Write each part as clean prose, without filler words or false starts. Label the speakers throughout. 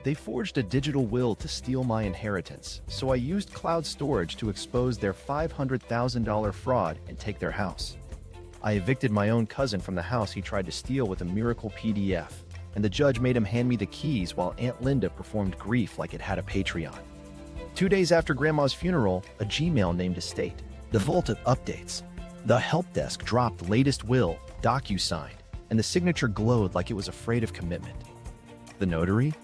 Speaker 1: They forged a digital will to steal my inheritance, so I used cloud storage to expose their $500,000 fraud and take their house. I evicted my own cousin from the house he tried to steal with a miracle PDF, and the judge made him hand me the keys while Aunt Linda performed grief like it had a Patreon. 2 days after Grandma's funeral, a Gmail named Estate. The vault of updates. The help desk dropped latest will, DocuSign, and the signature glowed like it was afraid of commitment. The notary?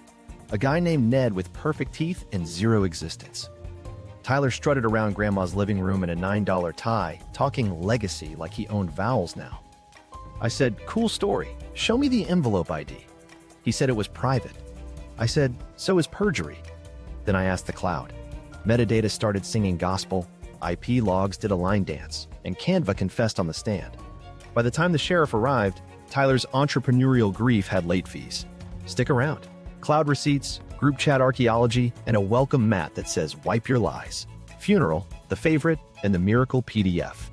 Speaker 1: A guy named Ned with perfect teeth and zero existence. Tyler strutted around Grandma's living room in a $9 tie, talking legacy like he owned vowels now. I said, "Cool story. Show me the envelope ID." He said it was private. I said, "So is perjury." Then I asked the cloud. Metadata started singing gospel, IP logs did a line dance, and Canva confessed on the stand. By the time the sheriff arrived, Tyler's entrepreneurial grief had late fees. Stick around. Cloud receipts, group chat archaeology, and a welcome mat that says "Wipe your lies." Funeral, the favorite, and the miracle PDF.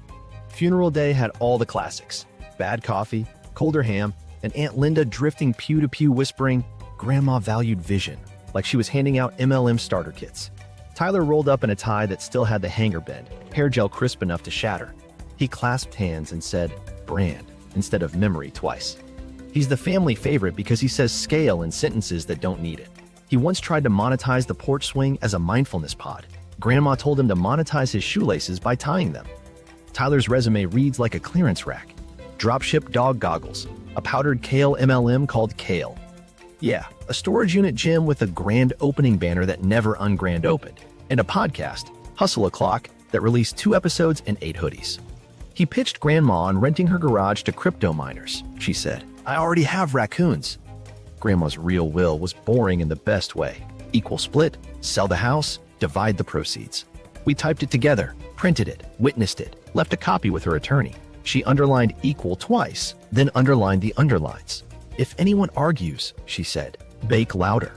Speaker 1: Funeral day had all the classics. Bad coffee, colder ham, and Aunt Linda drifting pew-to-pew whispering, "Grandma valued vision," like she was handing out MLM starter kits. Tyler rolled up in a tie that still had the hanger bend, hair gel crisp enough to shatter. He clasped hands and said, "Brand," instead of memory twice. He's the family favorite because he says scale in sentences that don't need it. He once tried to monetize the porch swing as a mindfulness pod. Grandma told him to monetize his shoelaces by tying them. Tyler's resume reads like a clearance rack. Dropship dog goggles, a powdered kale MLM called Kale. Yeah, a storage unit gym with a grand opening banner that never ungrand opened, and a podcast, Hustle O'Clock, that released 2 episodes and 8 hoodies. He pitched Grandma on renting her garage to crypto miners. She said, "I already have raccoons." Grandma's real will was boring in the best way. Equal split, sell the house, divide the proceeds. We typed it together, printed it, witnessed it, left a copy with her attorney. She underlined equal twice, then underlined the underlines. "If anyone argues," she said, "bake louder."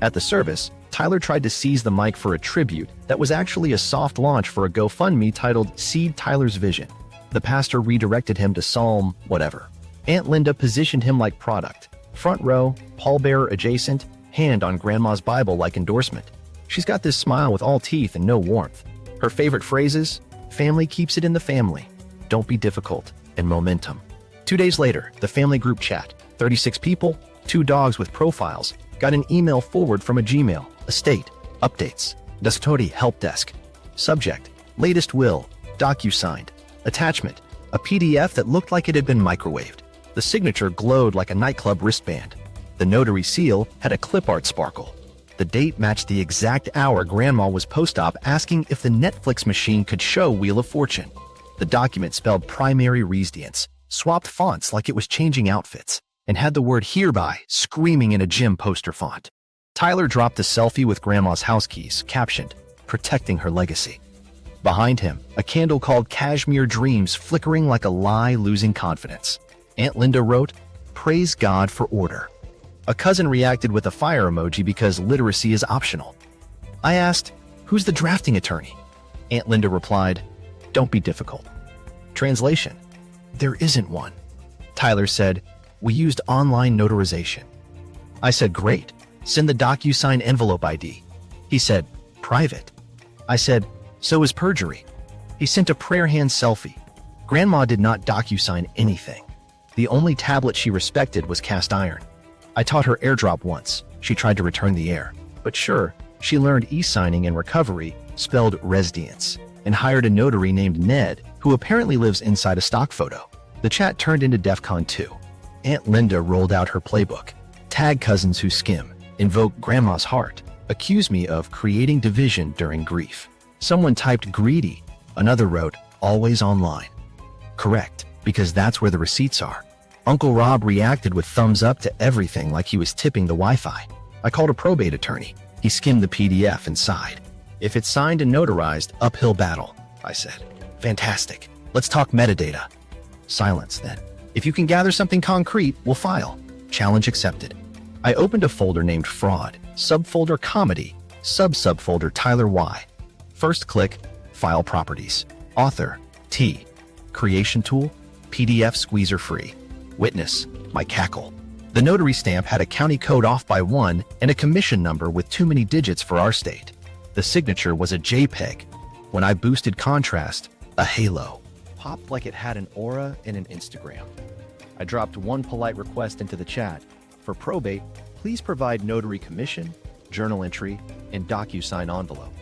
Speaker 1: At the service, Tyler tried to seize the mic for a tribute that was actually a soft launch for a GoFundMe titled "Seed Tyler's Vision." The pastor redirected him to Psalm whatever. Aunt Linda positioned him like product. Front row, pallbearer adjacent, hand on Grandma's Bible like endorsement. She's got this smile with all teeth and no warmth. Her favorite phrases, "Family keeps it in the family," "Don't be difficult," and "Momentum." 2 days later, the family group chat, 36 people, 2 dogs with profiles, got an email forward from a Gmail, Estate, updates, Notary help desk. Subject, latest will, DocuSigned. Attachment, a PDF that looked like it had been microwaved. The signature glowed like a nightclub wristband. The notary seal had a clip art sparkle. The date matched the exact hour Grandma was post-op asking if the Netflix machine could show Wheel of Fortune. The document spelled primary residence, swapped fonts like it was changing outfits, and had the word "hereby" screaming in a gym poster font. Tyler dropped a selfie with Grandma's house keys, captioned, "Protecting her legacy." Behind him, a candle called Cashmere Dreams flickering like a lie losing confidence. Aunt Linda wrote, "Praise God for order." A cousin reacted with a fire emoji because literacy is optional. I asked, "Who's the drafting attorney?" Aunt Linda replied, "Don't be difficult." Translation, "There isn't one." Tyler said, "We used online notarization." I said, "Great. Send the DocuSign envelope ID." He said, "Private." I said, "So is perjury." He sent a prayer hand selfie. Grandma did not DocuSign anything. The only tablet she respected was cast iron. I taught her airdrop once. She tried to return the air. But sure, she learned e-signing and recovery, spelled residence, and hired a notary named Ned, who apparently lives inside a stock photo. The chat turned into DEFCON 2. Aunt Linda rolled out her playbook. Tag cousins who skim, invoke Grandma's heart, accuse me of creating division during grief. Someone typed greedy. Another wrote, always online. Correct, because that's where the receipts are. Uncle Rob reacted with thumbs up to everything like he was tipping the Wi-Fi. I called a probate attorney. He skimmed the PDF and sighed. If it's signed and notarized, uphill battle, I said. Fantastic. Let's talk metadata. Silence then. If you can gather something concrete, we'll file. Challenge accepted. I opened a folder named Fraud, subfolder Comedy, subfolder Tyler Y. First click, File Properties. Author, T. Creation Tool, PDF Squeezer Free. Witness, my cackle. The notary stamp had a county code off by 1 and a commission number with too many digits for our state. The signature was a JPEG. When I boosted contrast, a halo popped like it had an aura and an Instagram. I dropped one polite request into the chat. For probate, please provide notary commission, journal entry, and DocuSign envelope.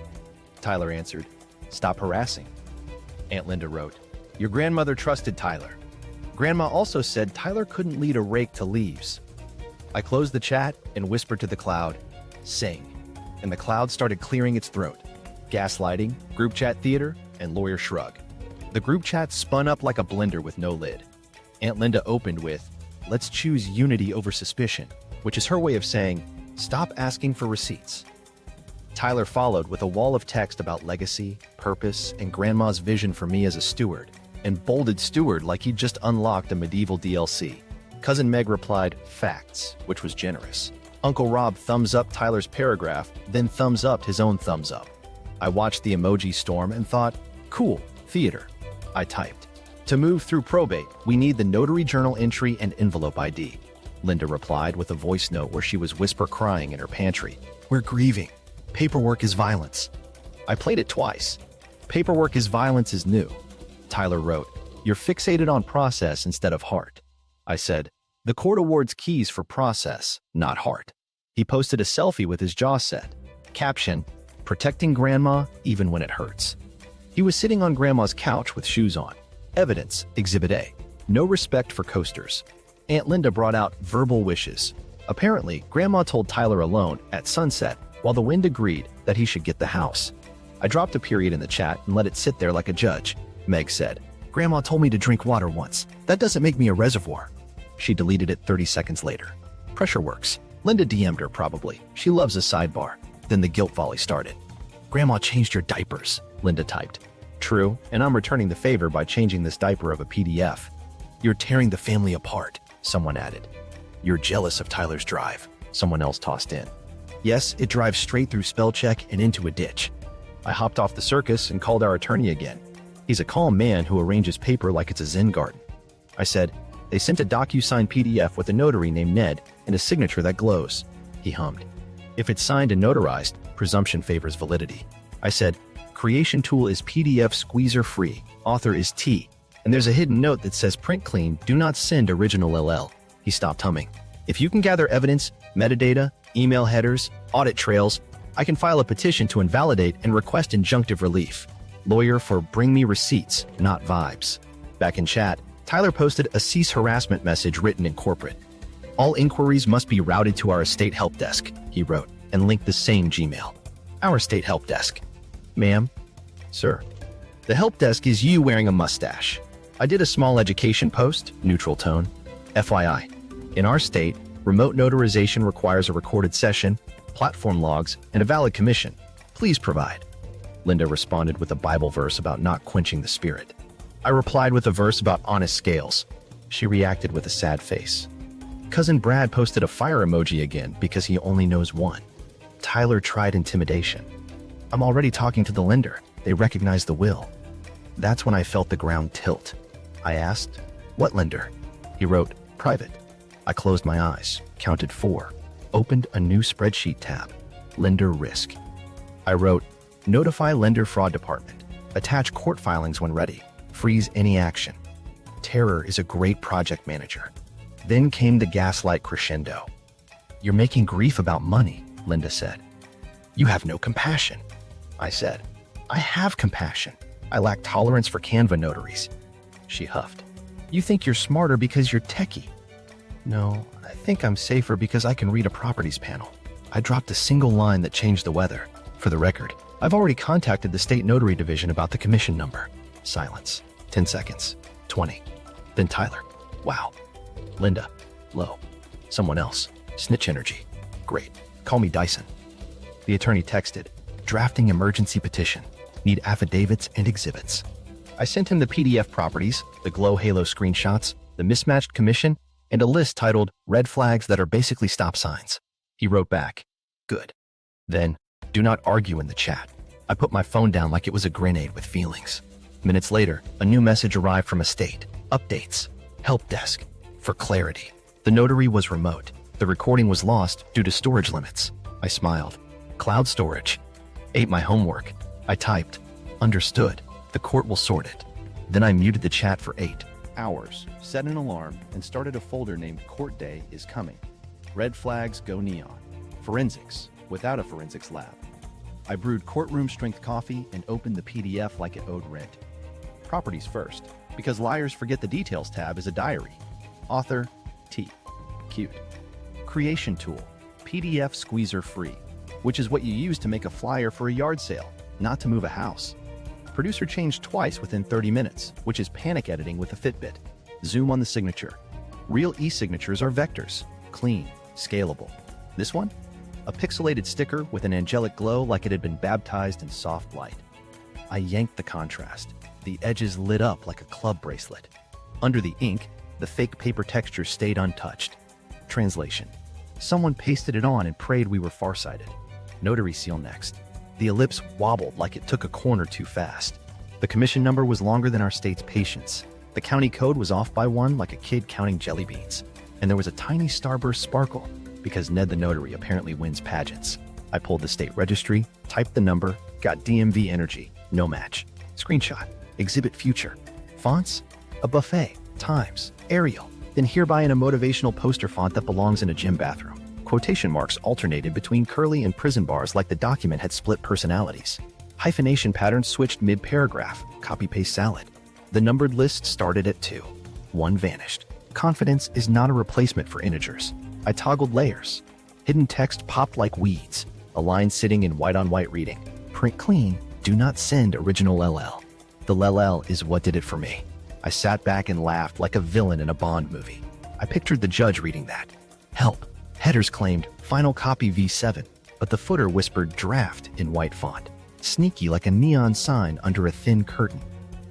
Speaker 1: Tyler answered, "Stop harassing." Aunt Linda wrote, "Your grandmother trusted Tyler. Grandma also said Tyler couldn't lead a rake to leaves." I closed the chat and whispered to the cloud, "Sing." And the cloud started clearing its throat. Gaslighting, group chat theater, and lawyer shrug. The group chat spun up like a blender with no lid. Aunt Linda opened with, "Let's choose unity over suspicion," which is her way of saying, "Stop asking for receipts." Tyler followed with a wall of text about legacy, purpose, and grandma's vision for me as a steward, and bolded steward like he'd just unlocked a medieval DLC. Cousin Meg replied, "Facts," which was generous. Uncle Rob thumbs up Tyler's paragraph, then thumbs up his own thumbs up. I watched the emoji storm and thought, "Cool, theater." I typed, "To move through probate, we need the notary journal entry and envelope ID." Linda replied with a voice note where she was whisper crying in her pantry. "We're grieving. Paperwork is violence." I played it twice. "Paperwork is violence" is new. Tyler wrote, "You're fixated on process instead of heart." I said, "The court awards keys for process, not heart." He posted a selfie with his jaw set. Caption, "Protecting grandma even when it hurts." He was sitting on grandma's couch with shoes on. Evidence, Exhibit A. No respect for coasters. Aunt Linda brought out verbal wishes. Apparently, grandma told Tyler alone at sunset while the wind agreed that he should get the house. I dropped a period in the chat and let it sit there like a judge. Meg said, "Grandma told me to drink water once. That doesn't make me a reservoir." She deleted it 30 seconds later. Pressure works. Linda DM'd her probably. She loves a sidebar. Then the guilt volley started. "Grandma changed your diapers," Linda typed. "True, and I'm returning the favor by changing this diaper of a PDF." "You're tearing the family apart," someone added. "You're jealous of Tyler's drive," someone else tossed in. "Yes, it drives straight through spell check and into a ditch." I hopped off the circus and called our attorney again. He's a calm man who arranges paper like it's a Zen garden. I said, "They sent a DocuSign PDF with a notary named Ned and a signature that glows." He hummed. "If it's signed and notarized, presumption favors validity." I said, "Creation tool is PDF squeezer free. Author is T. And there's a hidden note that says print clean, do not send original LL." He stopped humming. "If you can gather evidence, metadata, email headers, audit trails, I can file a petition to invalidate and request injunctive relief. Lawyer for bring me receipts, not vibes." Back in chat, Tyler posted a cease harassment message written in corporate. "All inquiries must be routed to our estate help desk," he wrote, and linked the same Gmail. "Our estate help desk." "Ma'am?" "Sir." "The help desk is you wearing a mustache." I did a small education post, neutral tone. FYI, in our state, remote notarization requires a recorded session, platform logs, and a valid commission. Please provide. Linda responded with a Bible verse about not quenching the spirit. I replied with a verse about honest scales. She reacted with a sad face. Cousin Brad posted a fire emoji again because he only knows one. Tyler tried intimidation. I'm already talking to the lender. They recognize the will. That's when I felt the ground tilt. I asked, "What lender?" He wrote, "Private." I closed my eyes, counted 4, opened a new spreadsheet tab. Lender risk. I wrote, "Notify lender fraud department. Attach court filings when ready. Freeze any action." Terror is a great project manager. Then came the gaslight crescendo. "You're making grief about money," Linda said. "You have no compassion." I said, "I have compassion. I lack tolerance for Canva notaries." She huffed. "You think you're smarter because you're techie." "No, I think I'm safer because I can read a properties panel." I dropped a single line that changed the weather. For the record, I've already contacted the state notary division about the commission number. Silence. 10 seconds. 20. Then Tyler. Wow. Linda. Low. Someone else. Snitch energy. Great. Call me Dyson. The attorney texted, "Drafting emergency petition. Need affidavits and exhibits." I sent him the PDF properties, the glow halo screenshots, the mismatched commission, and a list titled Red Flags that are basically stop signs. He wrote back, "Good." Then, "Do not argue in the chat." I put my phone down like it was a grenade with feelings. Minutes later, a new message arrived from estate. Updates. Help desk. For clarity. The notary was remote. The recording was lost due to storage limits. I smiled. Cloud storage. Ate my homework. I typed. Understood. The court will sort it. Then I muted the chat for 8 hours, set an alarm, and started a folder named Court Day is Coming. Red flags go neon. Forensics, without a forensics lab. I brewed courtroom-strength coffee and opened the PDF like it owed rent. Properties first, because liars forget the details tab is a diary. Author, T. Cute. Creation tool, PDF squeezer free, which is what you use to make a flyer for a yard sale, not to move a house. Producer changed twice within 30 minutes, which is panic editing with a Fitbit. Zoom on the signature. Real e-signatures are vectors, clean, scalable. This one? A pixelated sticker with an angelic glow like it had been baptized in soft light. I yanked the contrast. The edges lit up like a club bracelet. Under the ink, the fake paper texture stayed untouched. Translation. Someone pasted it on and prayed we were farsighted. Notary seal next. The ellipse wobbled like it took a corner too fast. The commission number was longer than our state's patience. The county code was off by 1 like a kid counting jelly beans. And there was a tiny starburst sparkle, because Ned the notary apparently wins pageants. I pulled the state registry, typed the number, got DMV energy, no match. Screenshot, exhibit future. Fonts? A buffet, Times, Arial, then hereby in a motivational poster font that belongs in a gym bathroom. Quotation marks alternated between curly and prison bars like the document had split personalities. Hyphenation patterns switched mid-paragraph, copy-paste salad. The numbered list started at 2. 1 vanished. Confidence is not a replacement for integers. I toggled layers. Hidden text popped like weeds. A line sitting in white-on-white reading. Print clean, do not send original LL. The LL is what did it for me. I sat back and laughed like a villain in a Bond movie. I pictured the judge reading that. Help. Headers claimed, final copy V7, but the footer whispered draft in white font. Sneaky like a neon sign under a thin curtain.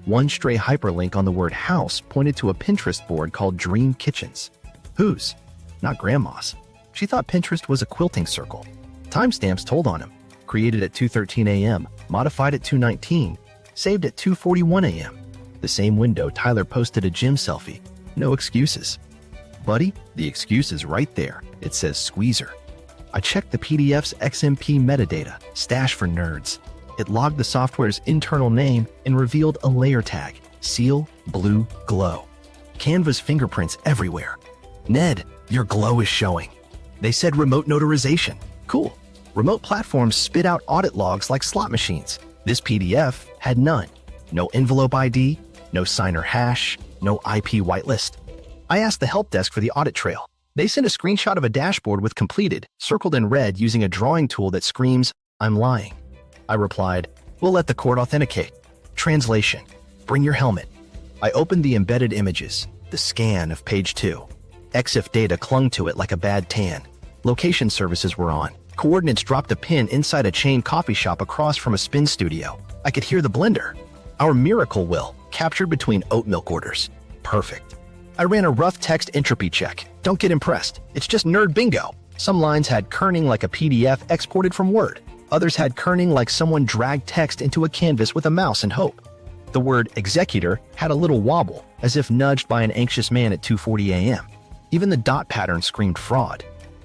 Speaker 1: One stray hyperlink on the word house pointed to a Pinterest board called Dream Kitchens. Whose? Not Grandma's. She thought Pinterest was a quilting circle. Timestamps told on him. Created at 2:13 a.m., modified at 2:19, saved at 2:41 a.m. The same window Tyler posted a gym selfie. No excuses. Buddy, the excuse is right there. It says squeezer. I checked the PDF's XMP metadata, stash for nerds. It logged the software's internal name and revealed a layer tag, seal, blue, glow. Canva's fingerprints everywhere. Ned, your glow is showing. They said remote notarization. Cool. Remote platforms spit out audit logs like slot machines. This PDF had none. No envelope ID, no signer hash, no IP whitelist. I asked the help desk for the audit trail. They sent a screenshot of a dashboard with completed, circled in red using a drawing tool that screams, I'm lying. I replied, we'll let the court authenticate. Translation, bring your helmet. I opened the embedded images, the scan of page 2. EXIF data clung to it like a bad tan. Location services were on. Coordinates dropped a pin inside a chain coffee shop across from a spin studio. I could hear the blender. Our miracle will, captured between oat milk orders. Perfect. I ran a rough text entropy check. Don't get impressed. It's just nerd bingo. Some lines had kerning like a PDF exported from Word. Others had kerning like someone dragged text into a canvas with a mouse and hope. The word executor had a little wobble, as if nudged by an anxious man at 2:40 a.m. Even the dot pattern screamed fraud.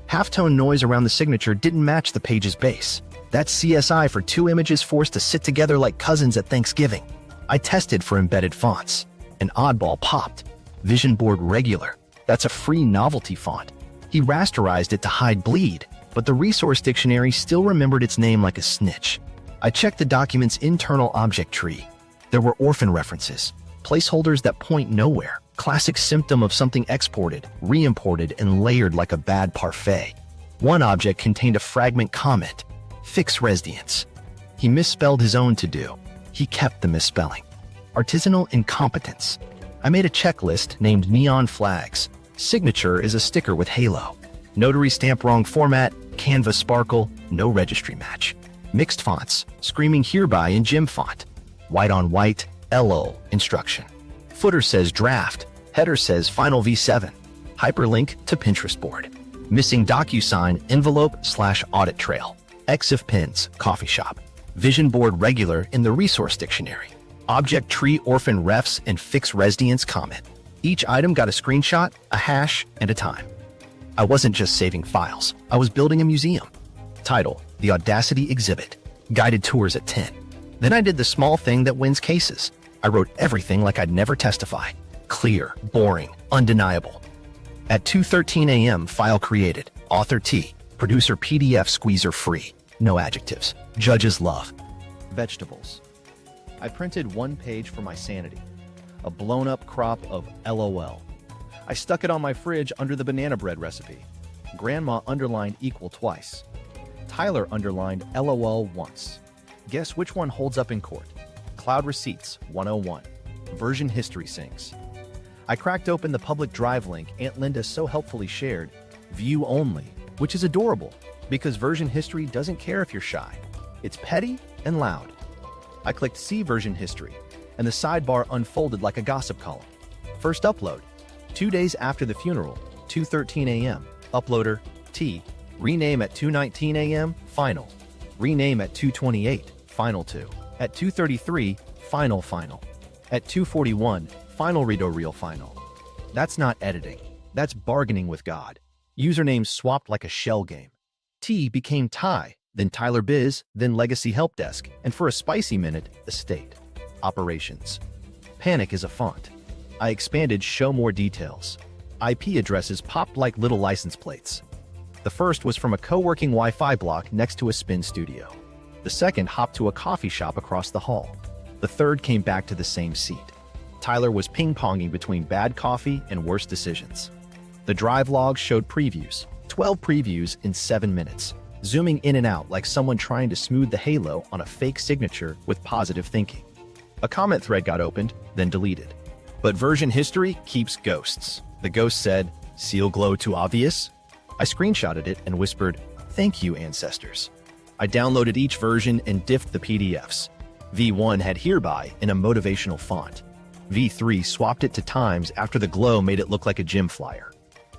Speaker 1: Halftone noise around the signature didn't match the page's base. That's CSI for 2 images forced to sit together like cousins at Thanksgiving. I tested for embedded fonts. An oddball popped. Vision Board Regular. That's a free novelty font. He rasterized it to hide bleed, but the resource dictionary still remembered its name like a snitch. I checked the document's internal object tree. There were orphan references, placeholders that point nowhere, classic symptom of something exported, re-imported, and layered like a bad parfait. One object contained a fragment comment, fix residence. He misspelled his own to-do. He kept the misspelling. Artisanal incompetence. I made a checklist named Neon Flags. Signature is a sticker with halo. Notary stamp wrong format, Canva sparkle, no registry match. Mixed fonts, screaming hereby in gym font. White on white, LO instruction. Footer says draft, header says final V7. Hyperlink to Pinterest board. Missing DocuSign envelope/audit trail. EXIF pins, coffee shop. Vision Board Regular in the resource dictionary. Object tree orphan refs and fix residence comment. Each item got a screenshot, a hash, and a time. I wasn't just saving files, I was building a museum. Title: The Audacity Exhibit. Guided tours at 10. Then I did the small thing that wins cases. I wrote everything like I'd never testify. Clear, boring, undeniable. At 2:13 a.m., file created. Author T. Producer PDF squeezer free. No adjectives. Judges love. Vegetables. I printed one page for my sanity. A blown-up crop of LOL. I stuck it on my fridge under the banana bread recipe. Grandma underlined equal twice. Tyler underlined LOL once. Guess which one holds up in court? Cloud Receipts 101. Version History sings. I cracked open the public drive link Aunt Linda so helpfully shared, view only, which is adorable because Version History doesn't care if you're shy. It's petty and loud. I clicked See Version History, and the sidebar unfolded like a gossip column. First upload. 2 days after the funeral, 2:13 a.m. Uploader T. Rename at 2:19 a.m. Final. Rename at 2:28. Final 2. At 2:33. Final. At 2:41. Final real final. That's not editing. That's bargaining with God. Username swapped like a shell game. T became Ty, then Tyler Biz, then Legacy Help Desk, and for a spicy minute, Estate. Operations. Panic is a font. I expanded Show More Details. IP addresses popped like little license plates. The first was from a co-working Wi-Fi block next to a spin studio. The second hopped to a coffee shop across the hall. The third came back to the same seat. Tyler was ping-ponging between bad coffee and worse decisions. The drive log showed previews, 12 previews in 7 minutes, zooming in and out like someone trying to smooth the halo on a fake signature with positive thinking. A comment thread got opened, then deleted. But Version History keeps ghosts. The ghost said, "Seal glow too obvious?" I screenshotted it and whispered, "Thank you, ancestors." I downloaded each version and diffed the PDFs. V1 had hereby in a motivational font. V3 swapped it to Times after the glow made it look like a gym flyer.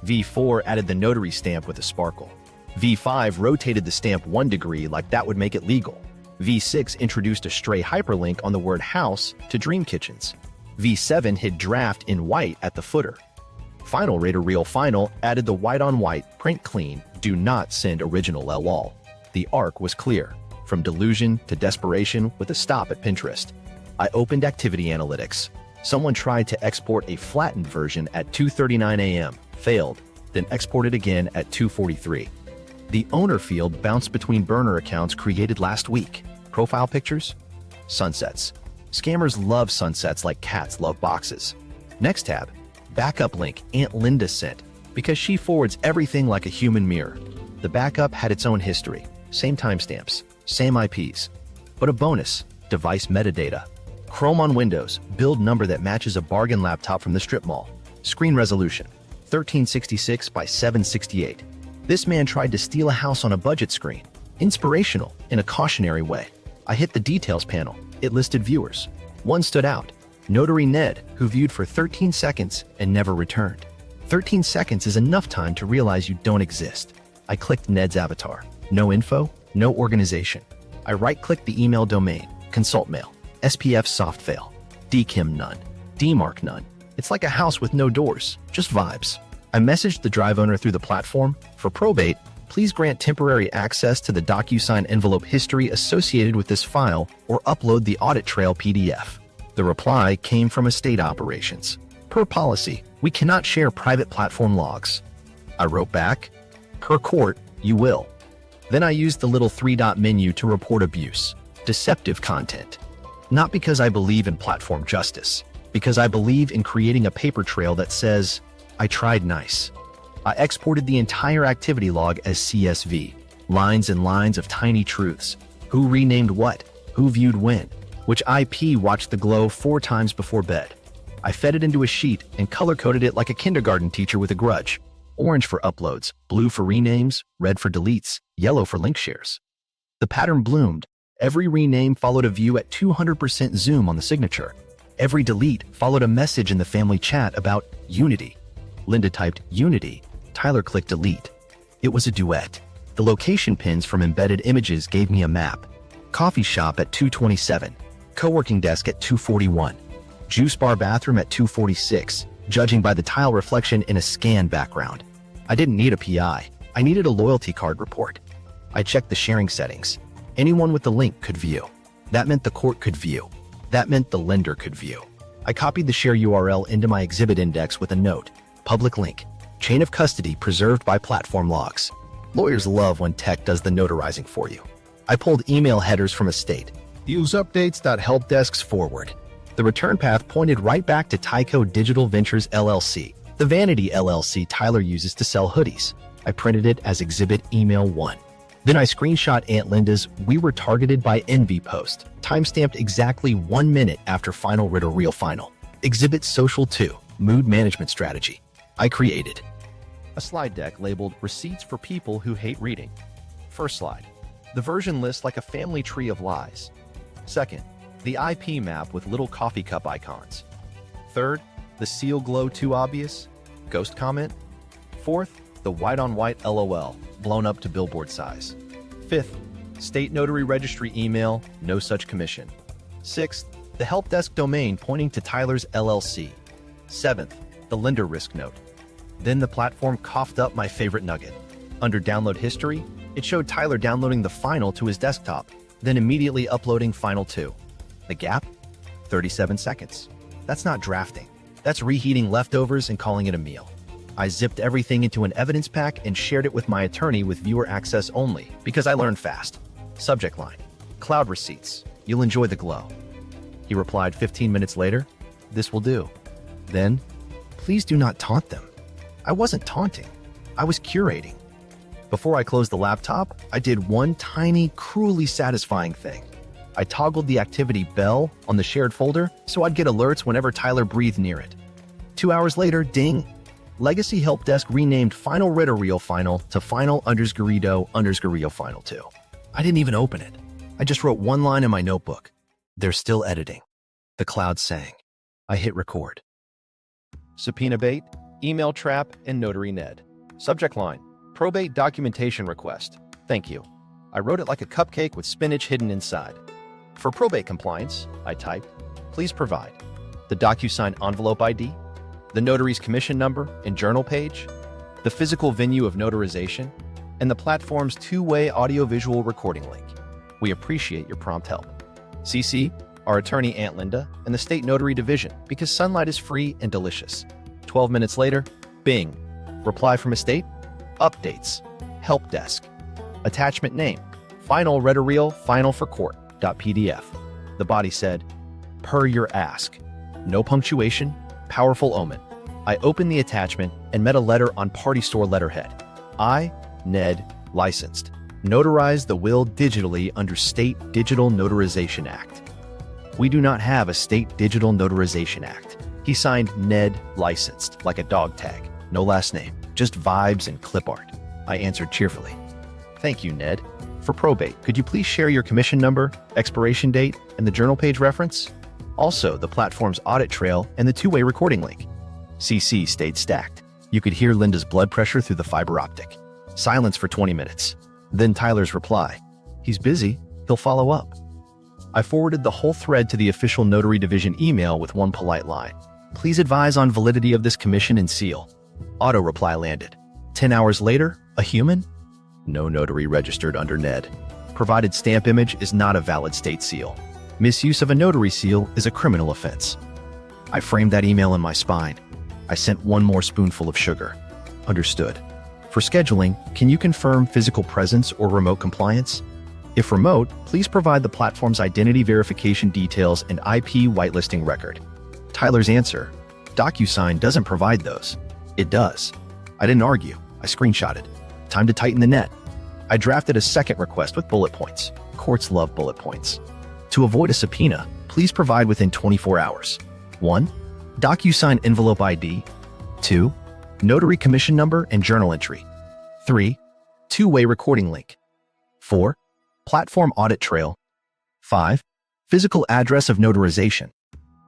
Speaker 1: V4 added the notary stamp with a sparkle. V5 rotated the stamp 1 degree like that would make it legal. V6 introduced a stray hyperlink on the word house to Dream Kitchens. V7 hid draft in white at the footer. Final Raider Real Final added the white-on-white, print clean, do not send original LOL. The arc was clear, from delusion to desperation with a stop at Pinterest. I opened Activity Analytics. Someone tried to export a flattened version at 2:39 a.m., failed, then exported again at 2:43. The owner field bounced between burner accounts created last week. Profile pictures? Sunsets. Scammers love sunsets like cats love boxes. Next tab. Backup link Aunt Linda sent, because she forwards everything like a human mirror. The backup had its own history, same timestamps, same IPs. But a bonus, device metadata. Chrome on Windows, build number that matches a bargain laptop from the strip mall. Screen resolution, 1366 by 768. This man tried to steal a house on a budget screen. Inspirational, in a cautionary way. I hit the details panel. It listed viewers. One stood out. Notary Ned, who viewed for 13 seconds and never returned. 13 seconds is enough time to realize you don't exist. I clicked Ned's avatar. No info, no organization. I right-clicked the email domain. Consult mail. SPF soft fail. DKIM none. DMARC none. It's like a house with no doors, just vibes. I messaged the drive owner through the platform. For probate, please grant temporary access to the DocuSign envelope history associated with this file or upload the audit trail PDF. The reply came from estate operations. Per policy, we cannot share private platform logs. I wrote back, per court, you will. Then I used the little 3-dot menu to report abuse, deceptive content. Not because I believe in platform justice, because I believe in creating a paper trail that says, I tried nice. I exported the entire activity log as CSV, lines and lines of tiny truths. Who renamed what? Who viewed when? Which IP watched the glow 4 times before bed? I fed it into a sheet and color-coded it like a kindergarten teacher with a grudge. Orange for uploads, blue for renames, red for deletes, yellow for link shares. The pattern bloomed. Every rename followed a view at 200% zoom on the signature. Every delete followed a message in the family chat about unity. Linda typed unity. Tyler clicked delete. It was a duet. The location pins from embedded images gave me a map. Coffee shop at 227. Co-working desk at 241. Juice bar bathroom at 246, judging by the tile reflection in a scan background. I didn't need a PI. I needed a loyalty card report. I checked the sharing settings. Anyone with the link could view. That meant the court could view. That meant the lender could view. I copied the share URL into my exhibit index with a note. Public link. Chain of custody preserved by platform logs. Lawyers love when tech does the notarizing for you. I pulled email headers from Estate. Use updates.helpdesks forward. The return path pointed right back to Tyco Digital Ventures LLC, the vanity LLC Tyler uses to sell hoodies. I printed it as Exhibit Email 1. Then I screenshot Aunt Linda's "We were targeted by envy" post, timestamped exactly 1 minute after final writ or real final. Exhibit Social 2, Mood Management Strategy. I created a slide deck labeled Receipts for People Who Hate Reading. First slide. The version lists like a family tree of lies. Second, the IP map with little coffee cup icons. Third, the seal glow too obvious, ghost comment. Fourth, the white-on-white LOL, blown up to billboard size. Fifth, state notary registry email, no such commission. Sixth, the help desk domain pointing to Tyler's LLC. Seventh, the lender risk note. Then the platform coughed up my favorite nugget. Under download history, it showed Tyler downloading the final to his desktop, then immediately uploading final 2. The gap? 37 seconds. That's not drafting. That's reheating leftovers and calling it a meal. I zipped everything into an evidence pack and shared it with my attorney with viewer access only, because I learned fast. Subject line: cloud receipts. You'll enjoy the glow. He replied 15 minutes later, "This will do." Then, "Please do not taunt them." I wasn't taunting. I was curating. Before I closed the laptop, I did one tiny, cruelly satisfying thing. I toggled the activity bell on the shared folder so I'd get alerts whenever Tyler breathed near it. 2 hours later, ding! Legacy Help Desk renamed Final Writ or Real Final to Final_Real Final 2. I didn't even open it. I just wrote one line in my notebook. "They're still editing." The cloud sang. I hit record. Subpoena bait, email trap, and notary Ned. Subject line: probate documentation request. Thank you. I wrote it like a cupcake with spinach hidden inside. For probate compliance, I typed, "Please provide the DocuSign envelope ID, the notary's commission number and journal page, the physical venue of notarization, and the platform's two-way audio-visual recording link. We appreciate your prompt help. CC, our attorney Aunt Linda, and the State Notary Division, because sunlight is free and delicious." 12 minutes later, bing. Reply from Estate: updates. Help desk. Attachment name: Final Writ or Real Final for Court.pdf. The body said, "Per your ask." No punctuation, powerful omen. I opened the attachment and met a letter on Party Store letterhead. I, Ned, licensed. Notarize the will digitally under State Digital Notarization Act. We do not have a State Digital Notarization Act. He signed Ned, licensed, like a dog tag. No last name, just vibes and clip art. I answered cheerfully. "Thank you, Ned. For probate, could you please share your commission number, expiration date, and the journal page reference? Also, the platform's audit trail and the two-way recording link." CC stayed stacked. You could hear Linda's blood pressure through the fiber optic. Silence for 20 minutes. Then Tyler's reply: "He's busy. He'll follow up." I forwarded the whole thread to the official Notary Division email with one polite line: "Please advise on validity of this commission and seal." Auto reply landed. 10 hours later, a human? No notary registered under Ned. Provided stamp image is not a valid state seal. Misuse of a notary seal is a criminal offense. I framed that email in my spine. I sent one more spoonful of sugar. Understood. For scheduling, can you confirm physical presence or remote compliance? If remote, please provide the platform's identity verification details and IP whitelisting record. Tyler's answer: DocuSign doesn't provide those. It does. I didn't argue. I screenshotted. Time to tighten the net. I drafted a second request with bullet points. Courts love bullet points. To avoid a subpoena, please provide within 24 hours. 1. DocuSign envelope ID. 2. Notary commission number and journal entry. 3. Two-way recording link. 4. Platform audit trail. 5. Physical address of notarization.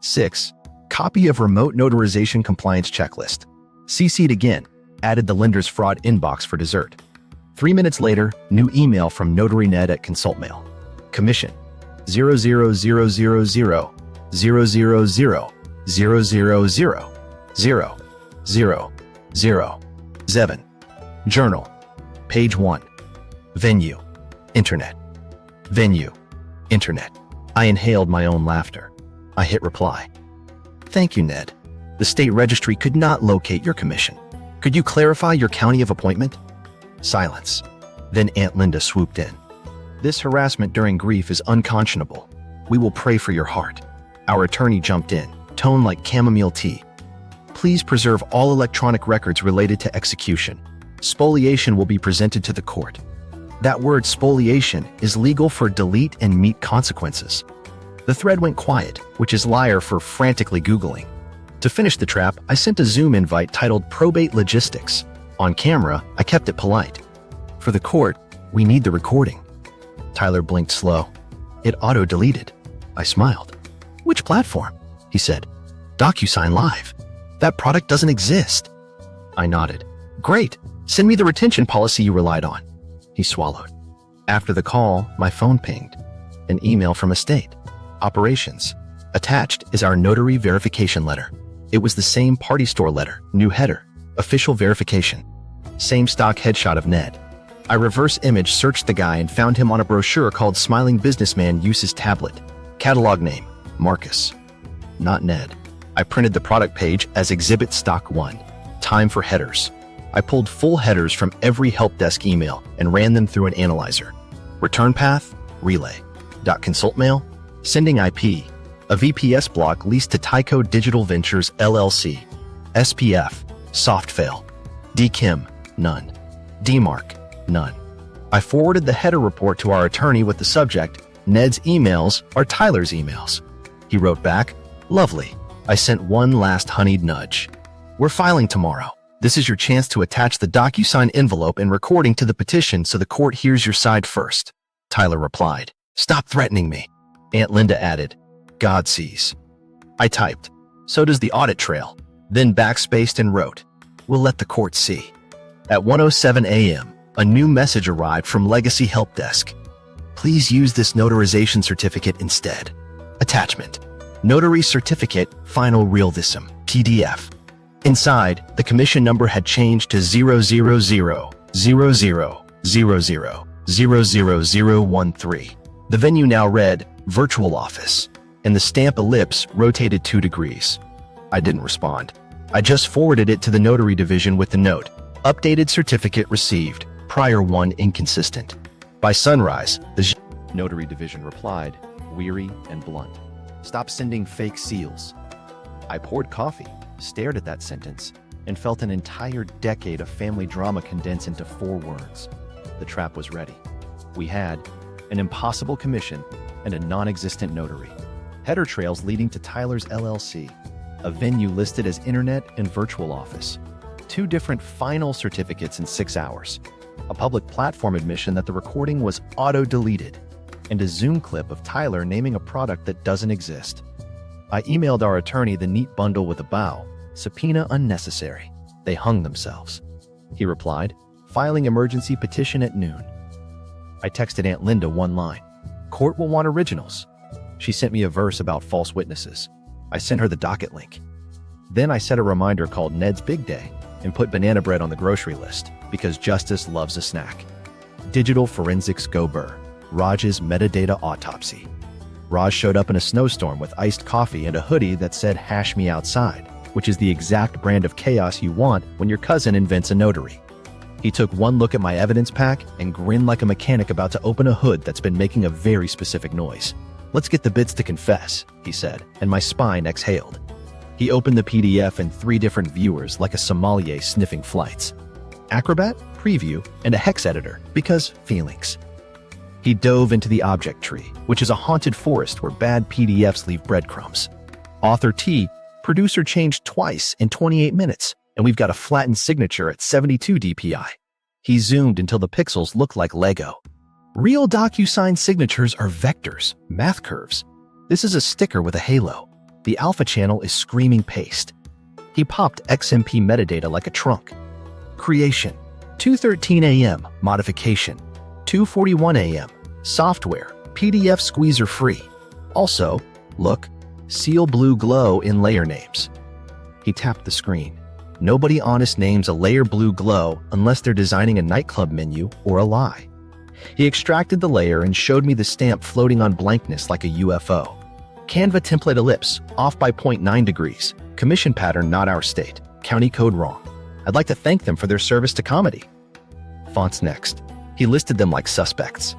Speaker 1: 6. Copy of remote notarization compliance checklist. CC'd again. Added the lender's fraud inbox for dessert. 3 minutes later, new email from Notary Ned at ConsultMail. Commission: 0000000000007. Journal. Page 1. Venue. Internet. Venue. Internet. I inhaled my own laughter. I hit reply. Thank you, Ned. The state registry could not locate your commission. Could you clarify your county of appointment? Silence. Then Aunt Linda swooped in. This harassment during grief is unconscionable. We will pray for your heart. Our attorney jumped in, tone like chamomile tea. Please preserve all electronic records related to execution. Spoliation will be presented to the court. That word spoliation is legal for delete and meet consequences. The thread went quiet, which is liar for frantically Googling. To finish the trap, I sent a Zoom invite titled Probate Logistics. On camera, I kept it polite. For the court, we need the recording. Tyler blinked slow. It auto-deleted. I smiled. Which platform? He said. DocuSign Live. That product doesn't exist. I nodded. Great. Send me the retention policy you relied on. He swallowed. After the call, my phone pinged. An email from Estate. Operations. Attached is our notary verification letter. It was the same party store letter, new header, official verification. Same stock headshot of Ned. I reverse image searched the guy and found him on a brochure called Smiling Businessman Uses Tablet. Catalog name, Marcus. Not Ned. I printed the product page as Exhibit Stock 1. Time for headers. I pulled full headers from every help desk email and ran them through an analyzer. Return path, relay. Consult mail, sending IP. A VPS block leased to Tyco Digital Ventures LLC. SPF, soft fail. DKIM, none. DMARC, none. I forwarded the header report to our attorney with the subject, Ned's emails are Tyler's emails. He wrote back, lovely. I sent one last honeyed nudge. We're filing tomorrow. This is your chance to attach the DocuSign envelope and recording to the petition so the court hears your side first. Tyler replied, stop threatening me. Aunt Linda added, God sees. I typed, so does the audit trail, then backspaced and wrote, we'll let the court see. At 1:07 a.m., a new message arrived from Legacy Help Desk. Please use this notarization certificate instead. Attachment. Notary Certificate, Final Realism, PDF. Inside, the commission number had changed to 0000000000013. The venue now read, Virtual Office, and the stamp ellipse rotated 2 degrees. I didn't respond. I just forwarded it to the notary division with the note, updated certificate received, prior one inconsistent. By sunrise, the notary division replied, weary and blunt. Stop sending fake seals. I poured coffee, stared at that sentence, and felt an entire decade of family drama condense into 4 words. The trap was ready. We had an impossible commission and a non-existent notary. Header trails leading to Tyler's LLC, a venue listed as Internet and Virtual Office, 2 different final certificates in 6 hours, a public platform admission that the recording was auto-deleted, and a Zoom clip of Tyler naming a product that doesn't exist. I emailed our attorney the neat bundle with a bow, subpoena unnecessary. They hung themselves. He replied, filing emergency petition at noon. I texted Aunt Linda one line, court will want originals. She sent me a verse about false witnesses. I sent her the docket link. Then I set a reminder called Ned's Big Day and put banana bread on the grocery list because justice loves a snack. Digital forensics go burr. Raj's metadata autopsy. Raj showed up in a snowstorm with iced coffee and a hoodie that said hash me outside, which is the exact brand of chaos you want when your cousin invents a notary. He took one look at my evidence pack and grinned like a mechanic about to open a hood that's been making a very specific noise. Let's get the bits to confess, he said, and my spine exhaled. He opened the PDF in 3 different viewers like a sommelier sniffing flights. Acrobat, Preview, and a hex editor, because feelings. He dove into the object tree, which is a haunted forest where bad PDFs leave breadcrumbs. Author T, producer changed twice in 28 minutes, and we've got a flattened signature at 72 dpi. He zoomed until the pixels look like Lego. Real DocuSign signatures are vectors, math curves. This is a sticker with a halo. The alpha channel is screaming paste. He popped XMP metadata like a trunk. Creation, 2:13 a.m., modification, 2:41 a.m., software, PDF squeezer free. Also, look, seal blue glow in layer names. He tapped the screen. Nobody honest names a layer blue glow unless they're designing a nightclub menu or a lie. He extracted the layer and showed me the stamp floating on blankness like a UFO. Canva template ellipse, off by 0.9 degrees. Commission pattern not our state. County code wrong. I'd like to thank them for their service to comedy. Fonts next. He listed them like suspects.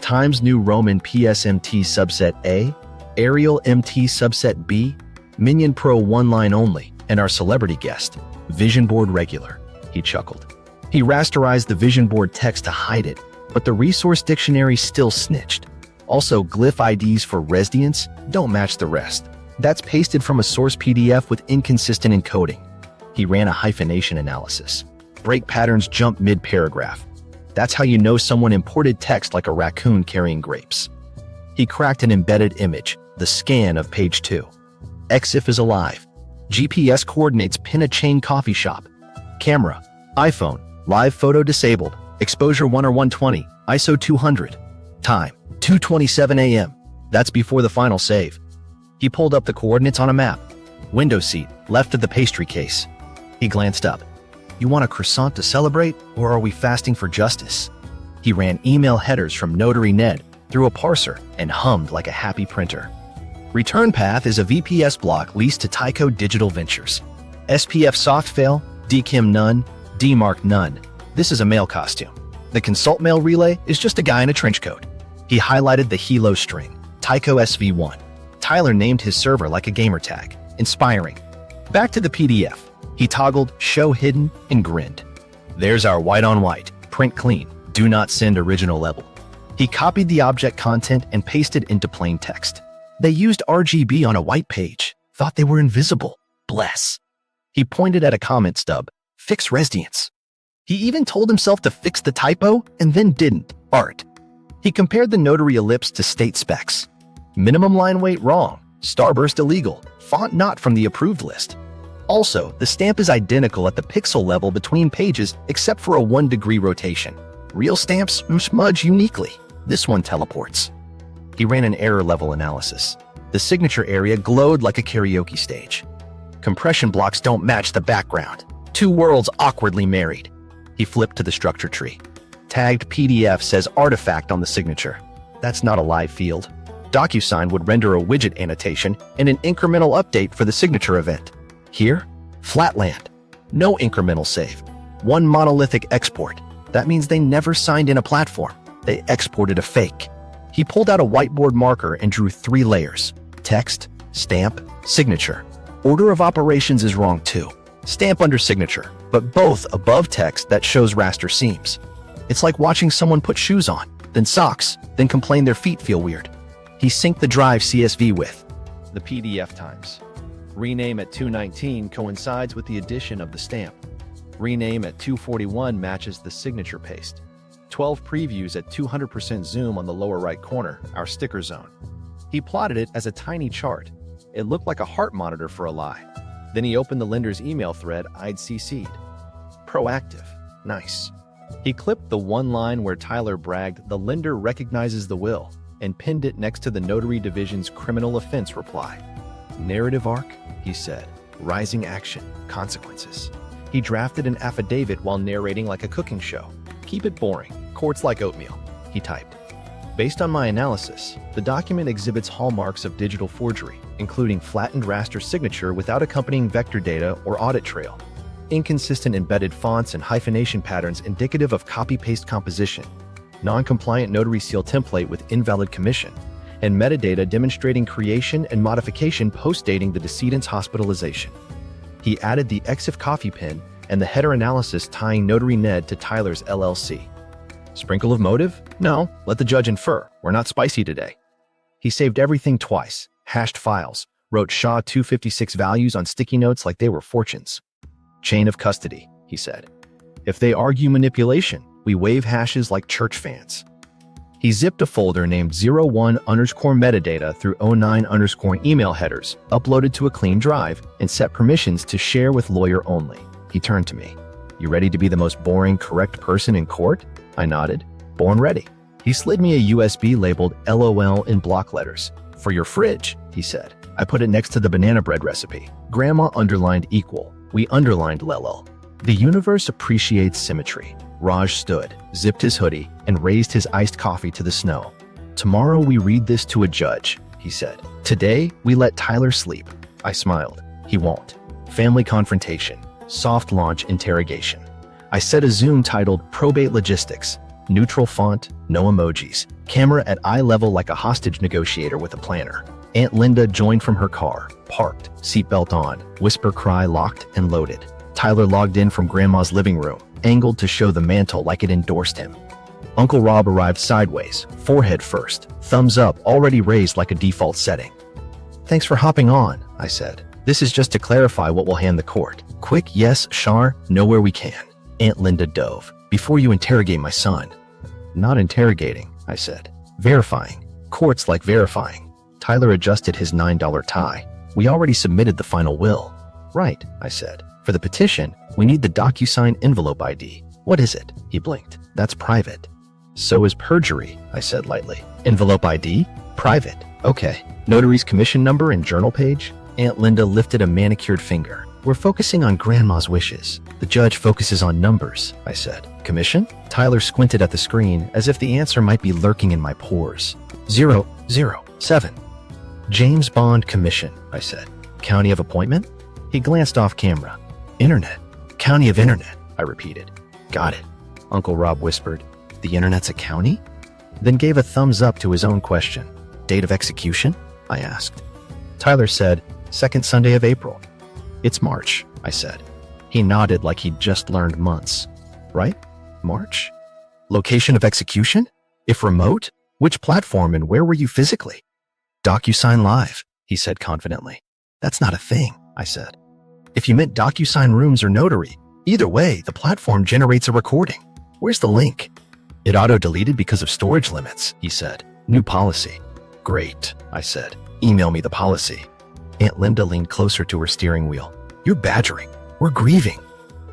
Speaker 1: Times New Roman PSMT subset A, Arial MT subset B, Minion Pro one line only, and our celebrity guest, Vision Board Regular. He chuckled. He rasterized the Vision Board text to hide it, but the resource dictionary still snitched. Also, glyph IDs for residents don't match the rest. That's pasted from a source PDF with inconsistent encoding. He ran a hyphenation analysis. Break patterns jump mid-paragraph. That's how you know someone imported text like a raccoon carrying grapes. He cracked an embedded image, the scan of page 2. EXIF is alive. GPS coordinates pin a chain coffee shop. Camera, iPhone, live photo disabled. Exposure 1 or 120, ISO 200. Time, 2:27 a.m. That's before the final save. He pulled up the coordinates on a map. Window seat, left of the pastry case. He glanced up. You want a croissant to celebrate, or are we fasting for justice? He ran email headers from Notary Ned through a parser and hummed like a happy printer. Return path is a VPS block leased to Tyco Digital Ventures. SPF soft fail, DKIM none, DMARC none. This is a mail costume. The consult mail relay is just a guy in a trench coat. He highlighted the Hilo string, Tyco SV1. Tyler named his server like a gamer tag. Inspiring. Back to the PDF. He toggled Show Hidden and grinned. There's our white on white, print clean, do not send original level. He copied the object content and pasted into plain text. They used RGB on a white page, thought they were invisible. Bless. He pointed at a comment stub. Fix residence. He even told himself to fix the typo and then didn't. Art. He compared the Notary ellipse to state specs. Minimum line weight wrong, starburst illegal, font not from the approved list. Also, the stamp is identical at the pixel level between pages except for a 1-degree rotation. Real stamps smudge uniquely. This one teleports. He ran an error level analysis. The signature area glowed like a karaoke stage. Compression blocks don't match the background. Two worlds awkwardly married. He flipped to the structure tree. Tagged PDF says artifact on the signature. That's not a live field. DocuSign would render a widget annotation and an incremental update for the signature event. Here, Flatland. No incremental save. One monolithic export. That means they never signed in a platform. They exported a fake. He pulled out a whiteboard marker and drew 3 layers. Text, stamp, signature. Order of operations is wrong too. Stamp under signature, but both above text that shows raster seams. It's like watching someone put shoes on, then socks, then complain their feet feel weird. He synced the drive CSV with the PDF times. Rename at 219 coincides with the addition of the stamp. Rename at 241 matches the signature paste. 12 previews at 200% zoom on the lower right corner, our sticker zone. He plotted it as a tiny chart. It looked like a heart monitor for a lie. Then he opened the lender's email thread I'd CC'd. Proactive. Nice. He clipped the one line where Tyler bragged the lender recognizes the will and pinned it next to the Notary Division's criminal offense reply. Narrative arc, he said. Rising action, consequences. He drafted an affidavit while narrating like a cooking show. Keep it boring. Courts like oatmeal, he typed. Based on my analysis, the document exhibits hallmarks of digital forgery, including flattened raster signature without accompanying vector data or audit trail, inconsistent embedded fonts and hyphenation patterns indicative of copy-paste composition, non-compliant notary seal template with invalid commission, and metadata demonstrating creation and modification post-dating the decedent's hospitalization. He added the EXIF coffee pin and the header analysis tying Notary Ned to Tyler's LLC. Sprinkle of motive? No, let the judge infer. We're not spicy today. He saved everything twice, hashed files, wrote SHA 256 values on sticky notes like they were fortunes. Chain of custody, he said. If they argue manipulation, we wave hashes like church fans. He zipped a folder named 01_metadata through 09_ email headers, uploaded to a clean drive, and set permissions to share with lawyer only. He turned to me. You ready to be the most boring, correct person in court? I nodded. Born ready. He slid me a USB labeled LOL in block letters. For your fridge, he said. I put it next to the banana bread recipe. Grandma underlined equal. We underlined Lelel. The universe appreciates symmetry. Raj stood, zipped his hoodie, and raised his iced coffee to the snow. Tomorrow we read this to a judge, he said. Today, we let Tyler sleep. I smiled. He won't. Family confrontation. Soft launch interrogation. I set a Zoom titled Probate Logistics. Neutral font, no emojis. Camera at eye level like a hostage negotiator with a planner. Aunt Linda joined from her car, parked, seatbelt on, whisper cry locked and loaded. Tyler logged in from Grandma's living room, angled to show the mantle like it endorsed him. Uncle Rob arrived sideways, forehead first, thumbs up already raised like a default setting. Thanks for hopping on, I said. This is just to clarify what we'll hand the court. Quick yes, Shar, know where we can. Aunt Linda dove. Before you interrogate my son. Not interrogating, I said. Verifying. Courts like verifying. Tyler adjusted his $9 tie. We already submitted the final will. Right, I said. For the petition, we need the DocuSign envelope ID. What is it? He blinked. That's private. So is perjury, I said lightly. Envelope ID? Private. Okay. Notary's commission number and journal page? Aunt Linda lifted a manicured finger. We're focusing on Grandma's wishes. The judge focuses on numbers, I said. Commission? Tyler squinted at the screen as if the answer might be lurking in my pores. 007. James Bond commission, I said. County of appointment? He glanced off camera. Internet. County of internet, I repeated. Got it. Uncle Rob whispered. The internet's a county? Then gave a thumbs up to his own question. Date of execution? I asked. Tyler said, second Sunday of April. It's March, I said. He nodded like he'd just learned months. Right? March? Location of execution? If remote? Which platform and where were you physically? DocuSign Live, he said confidently. That's not a thing, I said. If you meant DocuSign Rooms or Notary, either way, the platform generates a recording. Where's the link? It auto-deleted because of storage limits, he said. New policy. Great, I said. Email me the policy. Aunt Linda leaned closer to her steering wheel. You're badgering. We're grieving.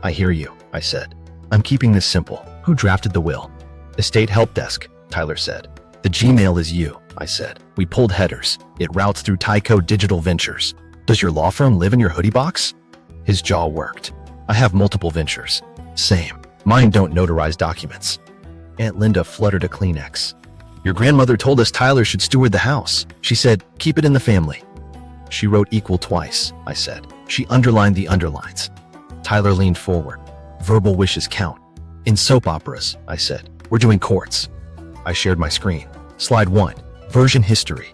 Speaker 1: I hear you, I said. I'm keeping this simple. Who drafted the will? Estate Help Desk, Tyler said. The Gmail is you, I said. We pulled headers. It routes through Tyco Digital Ventures. Does your law firm live in your hoodie box? His jaw worked. I have multiple ventures. Same. Mine don't notarize documents. Aunt Linda fluttered a Kleenex. Your grandmother told us Tyler should steward the house. She said, keep it in the family. She wrote equal twice, I said. She underlined the underlines. Tyler leaned forward. Verbal wishes count. In soap operas, I said. We're doing courts. I shared my screen. Slide 1. Version history.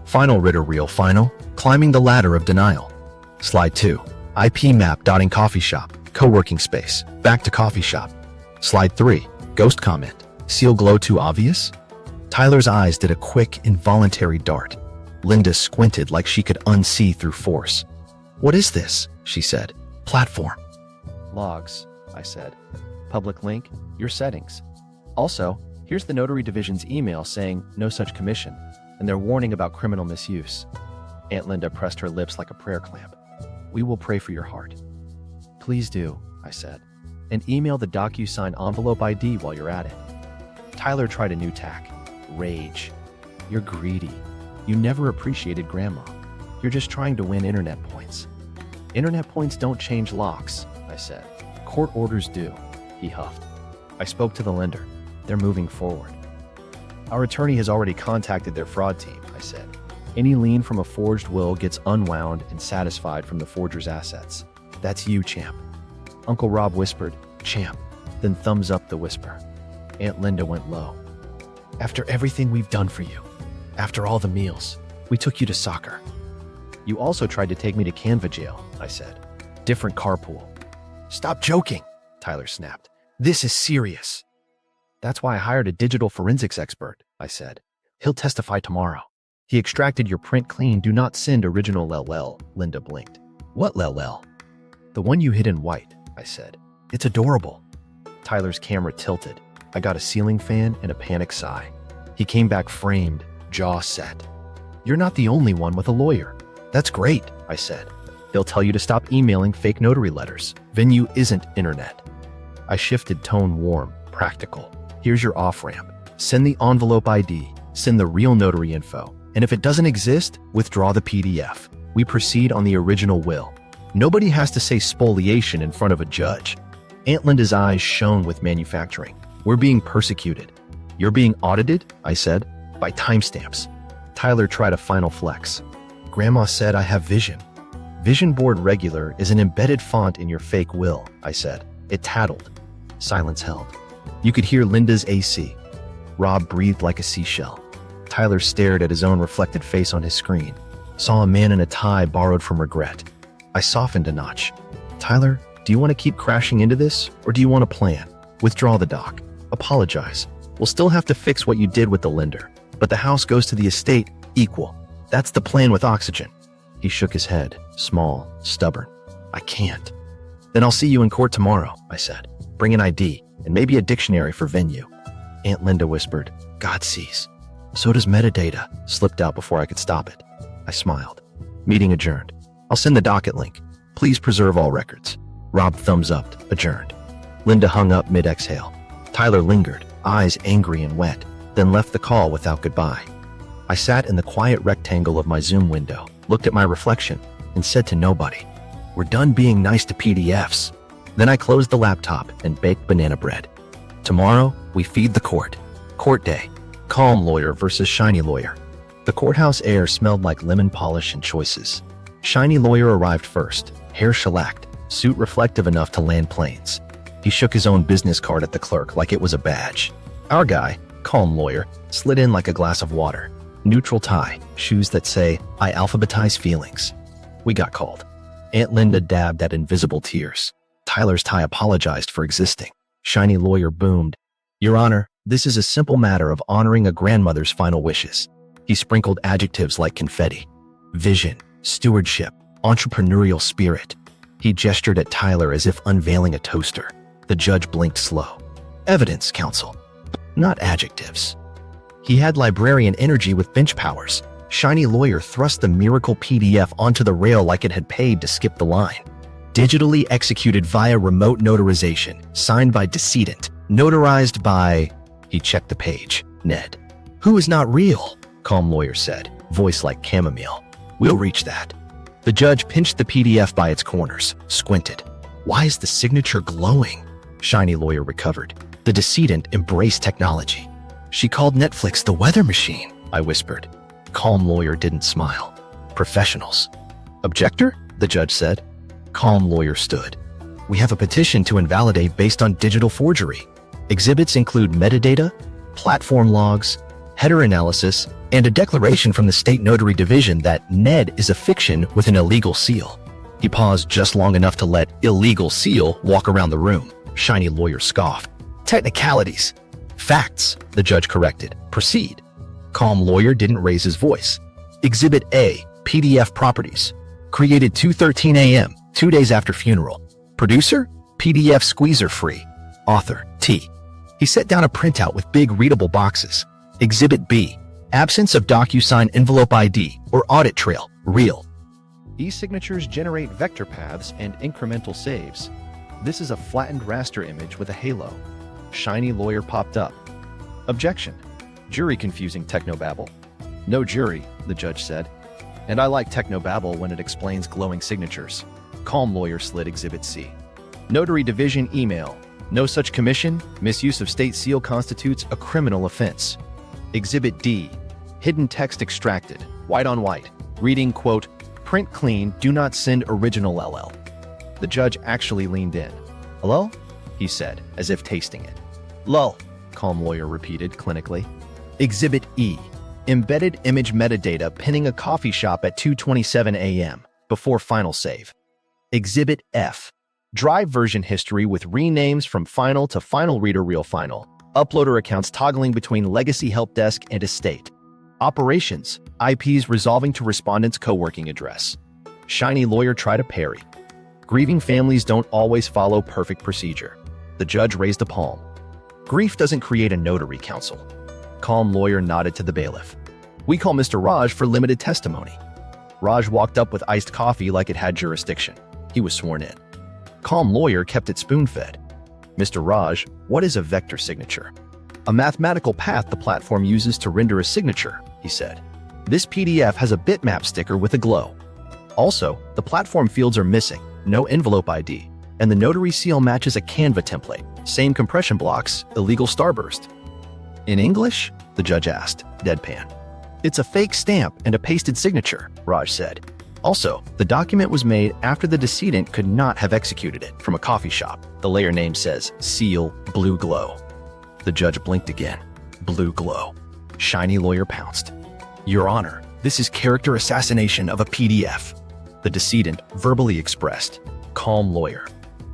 Speaker 1: Final Ritter Real Final. Climbing the ladder of denial. Slide 2. IP map dotting coffee shop. Co-working space. Back to coffee shop. Slide 3. Ghost comment. Seal glow too obvious? Tyler's eyes did a quick, involuntary dart. Linda squinted like she could unsee through force. What is this? She said. Platform. Logs, I said. Public link, your settings. Also, here's the Notary Division's email saying no such commission, and their warning about criminal misuse. Aunt Linda pressed her lips like a prayer clamp. We will pray for your heart. Please do, I said. And email the DocuSign envelope ID while you're at it. Tyler tried a new tack. Rage. You're greedy. You never appreciated Grandma. You're just trying to win internet points. Internet points don't change locks, I said. Court orders do, he huffed. I spoke to the lender. They're moving forward. Our attorney has already contacted their fraud team, I said. Any lien from a forged will gets unwound and satisfied from the forger's assets. That's you, champ. Uncle Rob whispered, champ, then thumbs up the whisper. Aunt Linda went low. After everything we've done for you, after all the meals, we took you to soccer. You also tried to take me to Canva jail, I said. Different carpool. Stop joking, Tyler snapped. This is serious. That's why I hired a digital forensics expert, I said. He'll testify tomorrow. He extracted your print clean, do not send original LL, Linda blinked. What LL? The one you hid in white, I said. It's adorable. Tyler's camera tilted. I got a ceiling fan and a panic sigh. He came back framed, jaw set. You're not the only one with a lawyer. That's great, I said. They'll tell you to stop emailing fake notary letters. Venue isn't internet. I shifted tone warm, practical. Here's your off-ramp. Send the envelope ID, send the real notary info, and if it doesn't exist, withdraw the PDF. We proceed on the original will. Nobody has to say spoliation in front of a judge. Aunt Linda's eyes shone with manufacturing. We're being persecuted. You're being audited, I said, by timestamps. Tyler tried a final flex. Grandma said I have vision. Vision Board Regular is an embedded font in your fake will, I said. It tattled. Silence held. You could hear Linda's AC. Rob breathed like a seashell. Tyler stared at his own reflected face on his screen. Saw a man in a tie borrowed from regret. I softened a notch. Tyler, do you want to keep crashing into this, or do you want a plan? Withdraw the doc. Apologize. We'll still have to fix what you did with the lender, but the house goes to the estate equal. That's the plan with Oxygen. He shook his head, small, stubborn. I can't. Then I'll see you in court tomorrow, I said. Bring an ID, and maybe a dictionary for venue. Aunt Linda whispered, God sees. So does metadata, slipped out before I could stop it. I smiled. Meeting adjourned. I'll send the docket link. Please preserve all records. Rob thumbs up, adjourned. Linda hung up mid-exhale. Tyler lingered, eyes angry and wet, then left the call without goodbye. I sat in the quiet rectangle of my Zoom window, looked at my reflection, and said to nobody, we're done being nice to PDFs. Then I closed the laptop and baked banana bread. Tomorrow, we feed the court. Court day. Calm lawyer versus shiny lawyer. The courthouse air smelled like lemon polish and choices. Shiny lawyer arrived first, hair shellacked, suit reflective enough to land planes. He shook his own business card at the clerk like it was a badge. Our guy, calm lawyer, slid in like a glass of water. Neutral tie, shoes that say, I alphabetize feelings. We got called. Aunt Linda dabbed at invisible tears. Tyler's tie apologized for existing. Shiny lawyer boomed. Your Honor, this is a simple matter of honoring a grandmother's final wishes. He sprinkled adjectives like confetti. Vision, stewardship, entrepreneurial spirit. He gestured at Tyler as if unveiling a toaster. The judge blinked slow. Evidence, counsel. Not adjectives. He had librarian energy with bench powers. Shiny lawyer thrust the miracle PDF onto the rail like it had paid to skip the line. Digitally executed via remote notarization, signed by decedent, notarized by... He checked the page. Ned. Who is not real? Calm lawyer said, voice like chamomile. We'll reach that. The judge pinched the PDF by its corners, squinted. Why is the signature glowing? Shiny lawyer recovered. The decedent embraced technology. She called Netflix the weather machine, I whispered. Calm lawyer didn't smile. Professionals. Objector? The judge said. Calm lawyer stood. We have a petition to invalidate based on digital forgery. Exhibits include metadata, platform logs, header analysis, and a declaration from the State Notary Division that Ned is a fiction with an illegal seal. He paused just long enough to let illegal seal walk around the room. Shiny lawyer scoffed. Technicalities. Facts, the judge corrected. Proceed. Calm lawyer didn't raise his voice. Exhibit A, PDF properties. Created 2:13 a.m., 2 days after funeral. Producer, PDF squeezer free. Author, T. He set down a printout with big readable boxes. Exhibit B, absence of DocuSign envelope ID or audit trail, real.
Speaker 2: E-signatures generate vector paths and incremental saves. This is a flattened raster image with a halo. Shiny lawyer popped up. Objection. Jury confusing technobabble. No jury, the judge said. And I like technobabble when it explains glowing signatures. Calm lawyer slid Exhibit C. Notary Division email. No such commission. Misuse of state seal constitutes a criminal offense. Exhibit D. Hidden text extracted. White on white. Reading, quote, print clean, do not send original LL. The judge actually leaned in. Hello? He said, as if tasting it. Lull, calm lawyer repeated clinically. Exhibit E. Embedded image metadata pinning a coffee shop at 2:27 a.m. before final save. Exhibit F. Drive version history with renames from final to final reader real final. Uploader accounts toggling between legacy help desk and estate. Operations. IPs resolving to respondent's co-working address. Shiny lawyer tried a parry. Grieving families don't always follow perfect procedure. The judge raised a palm. Grief doesn't create a notary counsel. Calm lawyer nodded to the bailiff. We call Mr. Raj for limited testimony. Raj walked up with iced coffee like it had jurisdiction. He was sworn in. Calm lawyer kept it spoon-fed. Mr. Raj, what is a vector signature? A mathematical path the platform uses to render a signature, he said. This PDF has a bitmap sticker with a glow. Also, the platform fields are missing, no envelope ID, and the notary seal matches a Canva template. Same compression blocks, illegal starburst. In English? The judge asked, deadpan. It's a fake stamp and a pasted signature, Raj said. Also, the document was made after the decedent could not have executed it from a coffee shop. The layer name says, Seal Blue Glow. The judge blinked again. Blue Glow. Shiny lawyer pounced. Your Honor, this is character assassination of a PDF. The decedent verbally expressed. Calm lawyer.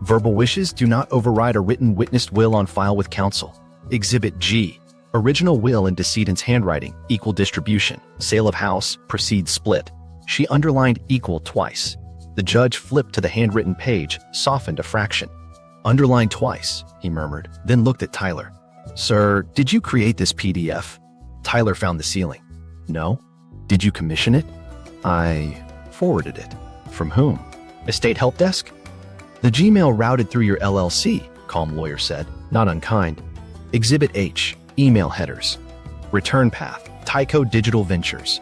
Speaker 2: Verbal wishes do not override a written witnessed will on file with counsel. Exhibit G. Original will in decedent's handwriting, equal distribution, sale of house, proceeds split. She underlined equal twice. The judge flipped to the handwritten page, softened a fraction. Underlined twice, he murmured, then looked at Tyler. Sir, did you create this PDF? Tyler found the ceiling. No. Did you commission it? I forwarded it. From whom? Estate help desk? The Gmail routed through your LLC, calm lawyer said, not unkind. Exhibit H, email headers. Return path, Tyco Digital Ventures.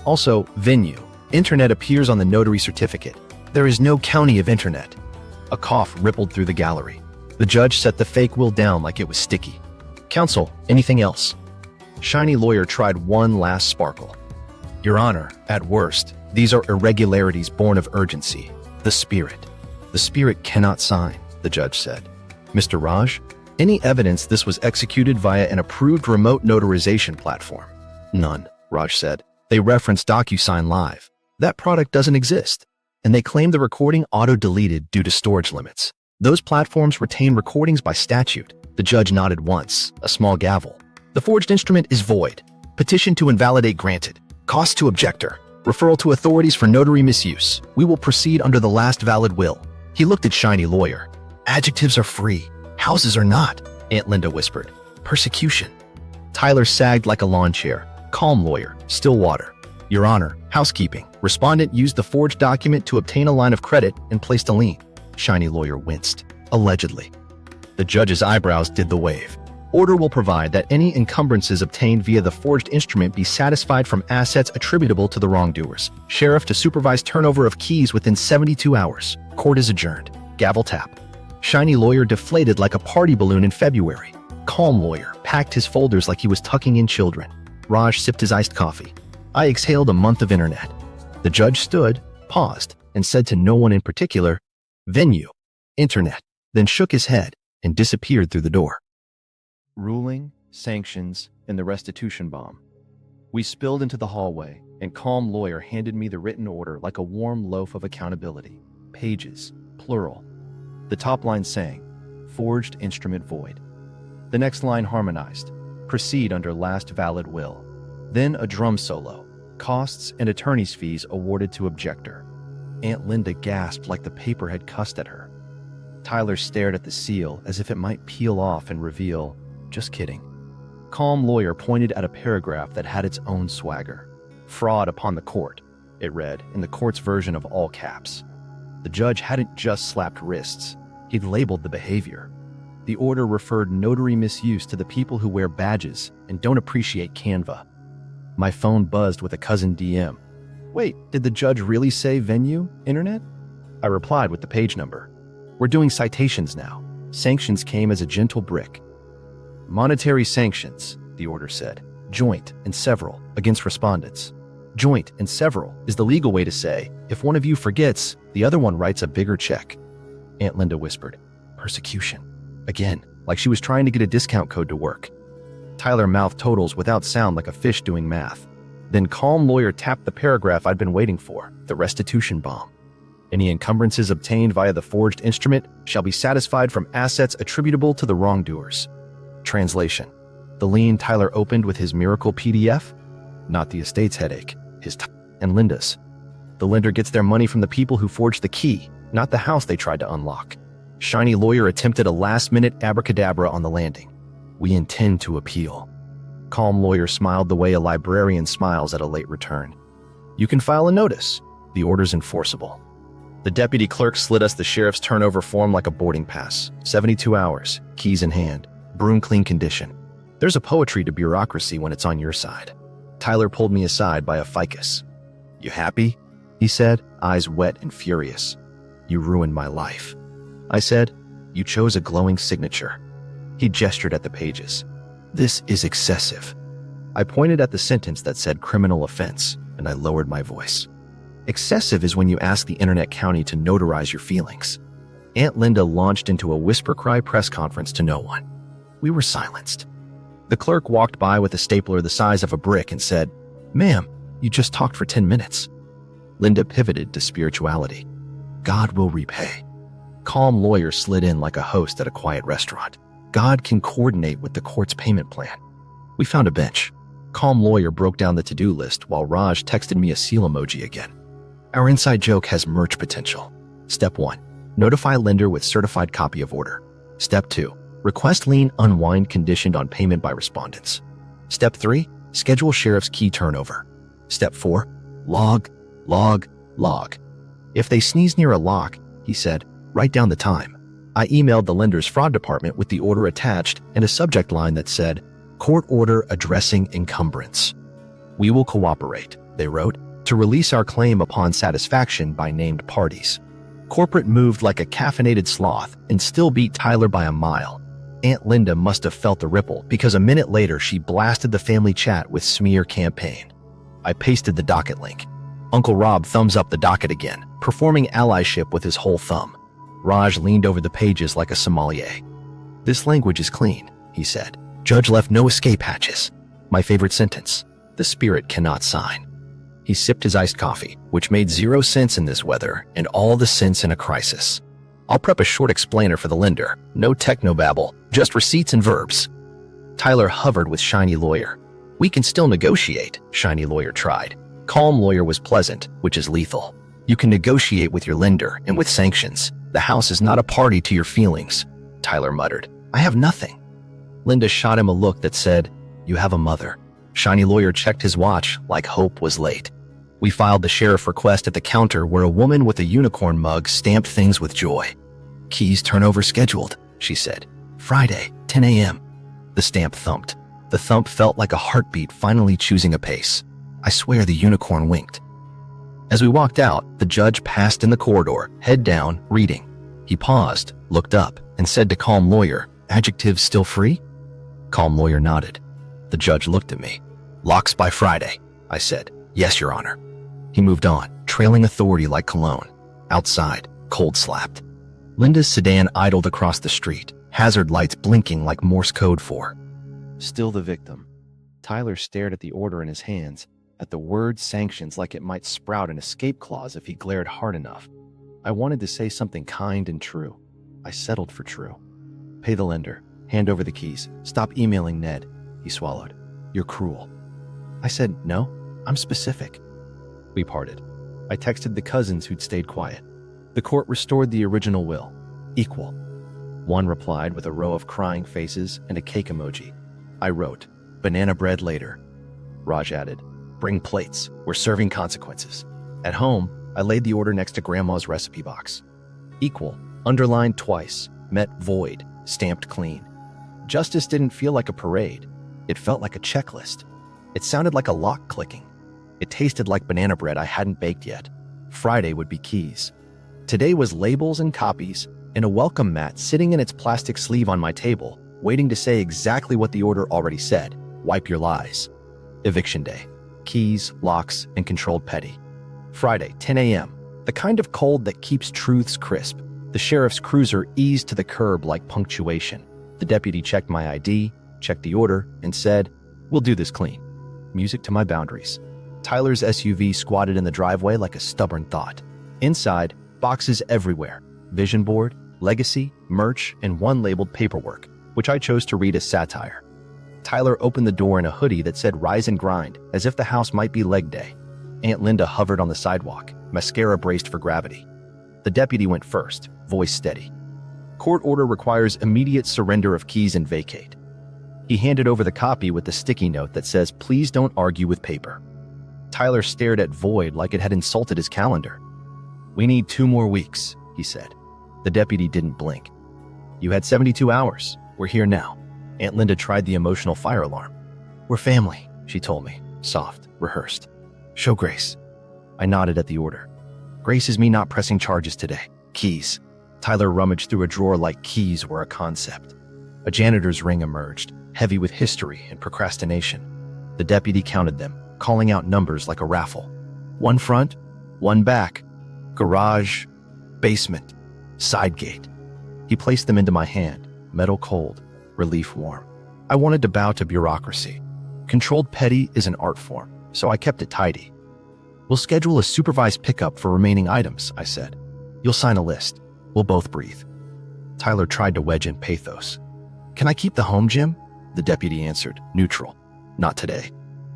Speaker 2: Also, venue. Internet appears on the notary certificate. There is no county of internet. A cough rippled through the gallery. The judge set the fake will down like it was sticky. Counsel, anything else? Shiny lawyer tried one last sparkle. Your Honor, at worst, these are irregularities born of urgency. The spirit. The spirit cannot sign, the judge said. Mr. Raj, any evidence this was executed via an approved remote notarization platform? None, Raj said. They referenced DocuSign Live. That product doesn't exist. And they claim the recording auto-deleted due to storage limits. Those platforms retain recordings by statute. The judge nodded once, a small gavel. The forged instrument is void. Petition to invalidate granted. Cost to objector. Referral to authorities for notary misuse. We will proceed under the last valid will. He looked at Shiny Lawyer. Adjectives are free. Houses are not, Aunt Linda whispered. Persecution. Tyler sagged like a lawn chair. Calm lawyer. Still water. Your Honor, housekeeping. Respondent used the forged document to obtain a line of credit and placed a lien. Shiny lawyer winced. Allegedly. The judge's eyebrows did the wave. Order will provide that any encumbrances obtained via the forged instrument be satisfied from assets attributable to the wrongdoers. Sheriff to supervise turnover of keys within 72 hours. Court is adjourned. Gavel tap. Shiny lawyer deflated like a party balloon in February. Calm lawyer packed his folders like he was tucking in children. Raj sipped his iced coffee. I exhaled a month of internet. The judge stood, paused, and said to no one in particular, venue, internet, then shook his head and disappeared through the door.
Speaker 1: Ruling, sanctions, and the restitution bomb. We spilled into the hallway, and calm lawyer handed me the written order like a warm loaf of accountability. Pages, plural. The top line saying, forged instrument void. The next line harmonized, proceed under last valid will. Then a drum solo, costs and attorney's fees awarded to objector. Aunt Linda gasped like the paper had cussed at her. Tyler stared at the seal as if it might peel off and reveal, just kidding. Calm lawyer pointed at a paragraph that had its own swagger. Fraud upon the court, it read in the court's version of all caps. The judge hadn't just slapped wrists, he'd labeled the behavior. The order referred notary misuse to the people who wear badges and don't appreciate Canva. My phone buzzed with a cousin DM. Wait, did the judge really say venue, internet? I replied with the page number. We're doing citations now. Sanctions came as a gentle brick. Monetary sanctions, the order said. Joint and several against respondents. Joint and several is the legal way to say, if one of you forgets, the other one writes a bigger check. Aunt Linda whispered, persecution. Again, like she was trying to get a discount code to work. Tyler mouthed totals without sound like a fish doing math. Then calm lawyer tapped the paragraph I'd been waiting for, the restitution bomb. Any encumbrances obtained via the forged instrument shall be satisfied from assets attributable to the wrongdoers. Translation. The lien Tyler opened with his miracle PDF? Not the estate's headache, his and Linda's. The lender gets their money from the people who forged the key, not the house they tried to unlock. Shiny lawyer attempted a last-minute abracadabra on the landing. We intend to appeal. Calm lawyer smiled the way a librarian smiles at a late return. You can file a notice. The order's enforceable. The deputy clerk slid us the sheriff's turnover form like a boarding pass. 72 hours, keys in hand, broom clean condition. There's a poetry to bureaucracy when it's on your side. Tyler pulled me aside by a ficus. You happy?
Speaker 2: he said, eyes wet and furious. You ruined my life. I said, you chose a glowing signature. He gestured at the pages. This is excessive. I pointed at the sentence that said criminal offense, and I lowered my voice. Excessive is when you ask the internet county to notarize your feelings. Aunt Linda launched into a whisper cry press conference to no one. We were silenced. The clerk walked by with a stapler the size of a brick and said, Ma'am, you just talked for 10 minutes. Linda pivoted to spirituality. God will repay. Calm lawyer slid in like a host at a quiet restaurant. God can coordinate with the court's payment plan. We found a bench. Calm lawyer broke down the to-do list while Raj texted me a seal emoji again. Our inside joke has merch potential. Step 1. Notify lender with certified copy of order. Step 2. Request lien unwind conditioned on payment by respondents. Step 3. Schedule sheriff's key turnover. Step 4. Log. If they sneeze near a lock, he said, write down the time. I emailed the lender's fraud department with the order attached and a subject line that said, Court order addressing encumbrance. We will cooperate, they wrote, to release our claim upon satisfaction by named parties. Corporate moved like a caffeinated sloth and still beat Tyler by a mile. Aunt Linda must have felt the ripple because a minute later she blasted the family chat with smear campaign. I pasted the docket link. Uncle Rob thumbs up the docket again, performing allyship with his whole thumb. Raj leaned over the pages like a sommelier. This language is clean, he said. Judge left no escape hatches. My favorite sentence. The spirit cannot sign. He sipped his iced coffee, which made 0 sense in this weather and all the sense in a crisis. I'll prep a short explainer for the lender. No technobabble, just receipts and verbs. Tyler hovered with Shiny Lawyer. We can still negotiate, Shiny Lawyer tried. Calm Lawyer was pleasant, which is lethal. You can negotiate with your lender and with sanctions. The house is not a party to your feelings, Tyler muttered. I have nothing. Linda shot him a look that said, you have a mother. Shiny Lawyer checked his watch like hope was late. We filed the sheriff request at the counter where a woman with a unicorn mug stamped things with joy. Keys turnover scheduled, she said. Friday, 10 a.m. The stamp thumped. The thump felt like a heartbeat finally choosing a pace. I swear the unicorn winked. As we walked out, the judge passed in the corridor, head down, reading. He paused, looked up, and said to Calm Lawyer, adjectives still free? Calm Lawyer nodded. The judge looked at me. Locks by Friday, I said. Yes, Your Honor. He moved on, trailing authority like cologne. Outside, cold slapped. Linda's sedan idled across the street, hazard lights blinking like Morse code for.
Speaker 1: Still the victim. Tyler stared at the order in his hands, at the word sanctions like it might sprout an escape clause if he glared hard enough. I wanted to say something kind and true. I settled for true. Pay the lender. Hand over the keys. Stop emailing Ned. He swallowed. You're cruel. I said, no, I'm specific. We parted. I texted the cousins who'd stayed quiet. The court restored the original will. Equal. One replied with a row of crying faces and a cake emoji. I wrote, banana bread later. Raj added, bring plates. We're serving consequences. At home, I laid the order next to Grandma's recipe box. Equal. Underlined twice. Met void. Stamped clean. Justice didn't feel like a parade. It felt like a checklist. It sounded like a lock clicking. It tasted like banana bread I hadn't baked yet. Friday would be keys. Today was labels and copies, and a welcome mat sitting in its plastic sleeve on my table, waiting to say exactly what the order already said. Wipe your lies. Eviction day. Keys, locks, and controlled petty. Friday, 10 a.m. The kind of cold that keeps truths crisp. The sheriff's cruiser eased to the curb like punctuation. The deputy checked my ID, checked the order, and said, we'll do this clean. Music to my boundaries. Tyler's SUV squatted in the driveway like a stubborn thought. Inside, boxes everywhere. Vision board, legacy, merch, and one labeled paperwork, which I chose to read as satire. Tyler opened the door in a hoodie that said rise and grind, as if the house might be leg day. Aunt Linda hovered on the sidewalk, mascara braced for gravity. The deputy went first, voice steady. Court order requires immediate surrender of keys and vacate. He handed over the copy with the sticky note that says, please don't argue with paper. Tyler stared at void like it had insulted his calendar. We need 2 more weeks, he said. The deputy didn't blink. You had 72 hours. We're here now. Aunt Linda tried the emotional fire alarm. We're family, she told me, soft, rehearsed. Show grace. I nodded at the order.
Speaker 2: Grace is me not pressing charges today. Keys. Tyler rummaged through a drawer like keys were a concept. A janitor's ring emerged, heavy with history and procrastination. The deputy counted them, calling out numbers like a raffle. 1 front, 1 back, garage, basement, side gate. He placed them into my hand, metal cold, relief warm. I wanted to bow to bureaucracy. Controlled petty is an art form, so I kept it tidy. We'll schedule a supervised pickup for remaining items, I said. You'll sign a list. We'll both breathe. Tyler tried to wedge in pathos. Can I keep the home, Jim? The deputy answered, neutral. Not today.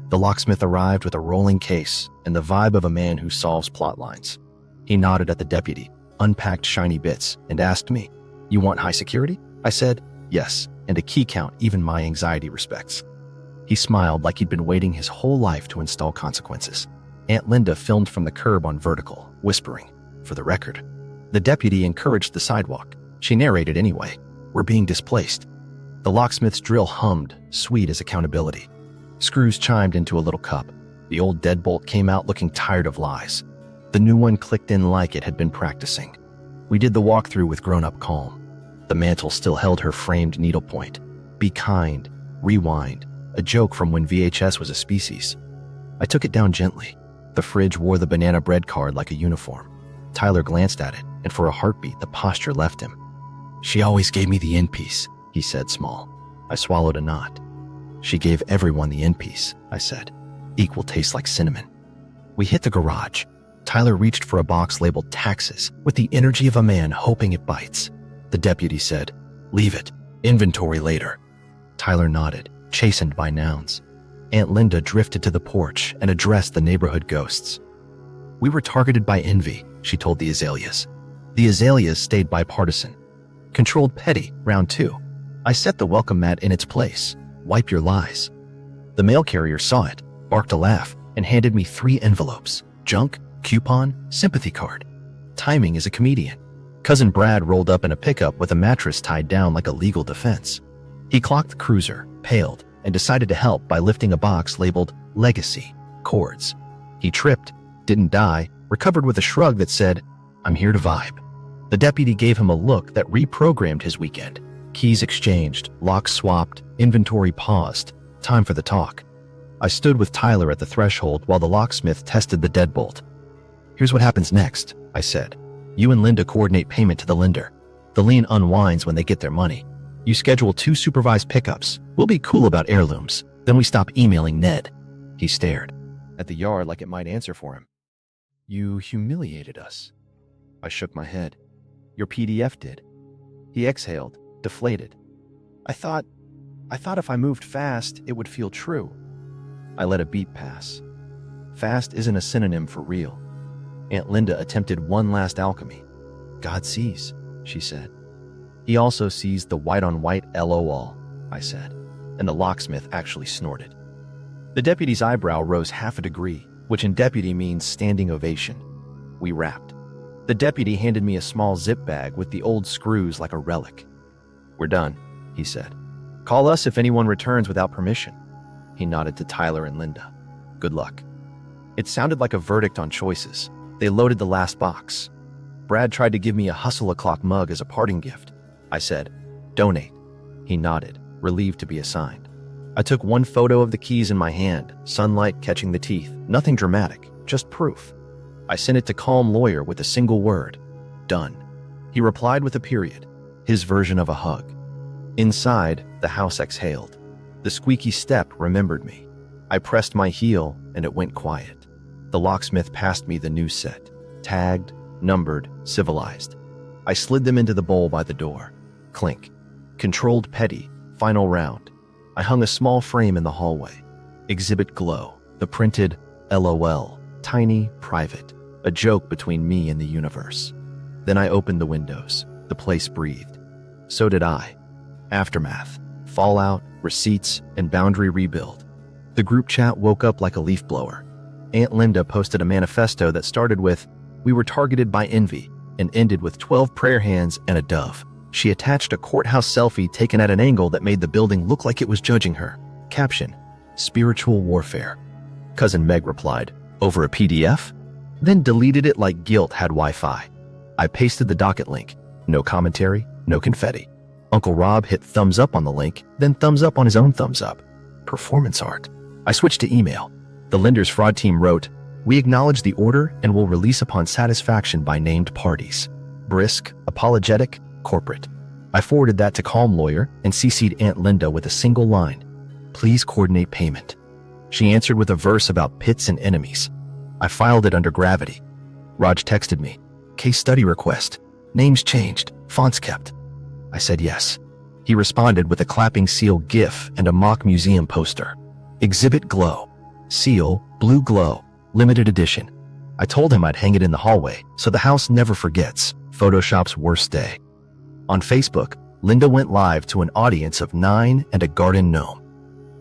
Speaker 2: The locksmith arrived with a rolling case and the vibe of a man who solves plot lines. He nodded at the deputy, unpacked shiny bits, and asked me, You want high security? I said, yes, and a key count even my anxiety respects. He smiled like he'd been waiting his whole life to install consequences. Aunt Linda filmed from the curb on vertical, whispering, for the record. The deputy encouraged the sidewalk. She narrated anyway. We're being displaced. The locksmith's drill hummed, sweet as accountability. Screws chimed into a little cup. The old deadbolt came out looking tired of lies. The new one clicked in like it had been practicing. We did the walkthrough with grown-up calm. The mantle still held her framed needlepoint. Be kind, rewind, a joke from when VHS was a species. I took it down gently. The fridge wore the banana bread card like a uniform. Tyler glanced at it, and for a heartbeat, the posture left him. She always gave me the end piece, he said small. I swallowed a knot. She gave everyone the end piece, I said. Equal taste like cinnamon. We hit the garage. Tyler reached for a box labeled taxes with the energy of a man hoping it bites. The deputy said, Leave it. Inventory later. Tyler nodded, chastened by nouns. Aunt Linda drifted to the porch and addressed the neighborhood ghosts. We were targeted by envy, she told the azaleas. The azaleas stayed bipartisan. Controlled petty, round 2. I set the welcome mat in its place. Wipe your lies. The mail carrier saw it, barked a laugh, and handed me 3 envelopes. Junk, coupon, sympathy card. Timing is a comedian. Cousin Brad rolled up in a pickup with a mattress tied down like a legal defense. He clocked the cruiser, paled, and decided to help by lifting a box labeled Legacy, Cords. He tripped, didn't die, recovered with a shrug that said, I'm here to vibe. The deputy gave him a look that reprogrammed his weekend. Keys exchanged, locks swapped, inventory paused. Time for the talk. I stood with Tyler at the threshold while the locksmith tested the deadbolt. Here's what happens next, I said. You and Linda coordinate payment to the lender. The lien unwinds when they get their money. You schedule 2 supervised pickups. We'll be cool about heirlooms. Then we stop emailing Ned. He stared at the yard like it might answer for him. You humiliated us. I shook my head. Your PDF did. He exhaled, deflated. I thought if I moved fast, it would feel true. I let a beat pass. Fast isn't a synonym for real. Aunt Linda attempted one last alchemy. God sees, she said. He also sees the white-on-white LOL, I said, and the locksmith actually snorted. The deputy's eyebrow rose half a degree, which in deputy means standing ovation. We wrapped. The deputy handed me a small zip bag with the old screws like a relic. We're done, he said. Call us if anyone returns without permission. He nodded to Tyler and Linda. Good luck. It sounded like a verdict on choices. They loaded the last box. Brad tried to give me a Hustle O'Clock mug as a parting gift. I said, donate. He nodded, relieved to be assigned. I took one photo of the keys in my hand, sunlight catching the teeth. Nothing dramatic, just proof. I sent it to Calm Lawyer with a single word. Done. He replied with a period, his version of a hug. Inside, the house exhaled. The squeaky step remembered me. I pressed my heel, and it went quiet. The locksmith passed me the new set, tagged, numbered, civilized. I slid them into the bowl by the door. Clink. Controlled petty, final round. I hung a small frame in the hallway. Exhibit glow, the printed LOL, tiny, private, a joke between me and the universe. Then I opened the windows. The place breathed. So did I. Aftermath, fallout, receipts, and boundary rebuild. The group chat woke up like a leaf blower. Aunt Linda posted a manifesto that started with, "We were targeted by envy," and ended with 12 prayer hands and a dove. She attached a courthouse selfie taken at an angle that made the building look like it was judging her. Caption, "Spiritual warfare." Cousin Meg replied, "Over a PDF?" then deleted it like guilt had Wi-Fi. I pasted the docket link. No commentary, no confetti. Uncle Rob hit thumbs up on the link, then thumbs up on his own thumbs up. Performance art. I switched to email. The lender's fraud team wrote, "We acknowledge the order and will release upon satisfaction by named parties." Brisk, apologetic, corporate. I forwarded that to Calm Lawyer and CC'd Aunt Linda with a single line. "Please coordinate payment." She answered with a verse about pits and enemies. I filed it under gravity. Raj texted me, "Case study request. Names changed, fonts kept." I said yes. He responded with a clapping seal GIF and a mock museum poster. Exhibit Glow. Seal, blue glow, limited edition. I told him I'd hang it in the hallway so the house never forgets Photoshop's worst day. On Facebook, Linda went live to an audience of 9 and a garden gnome.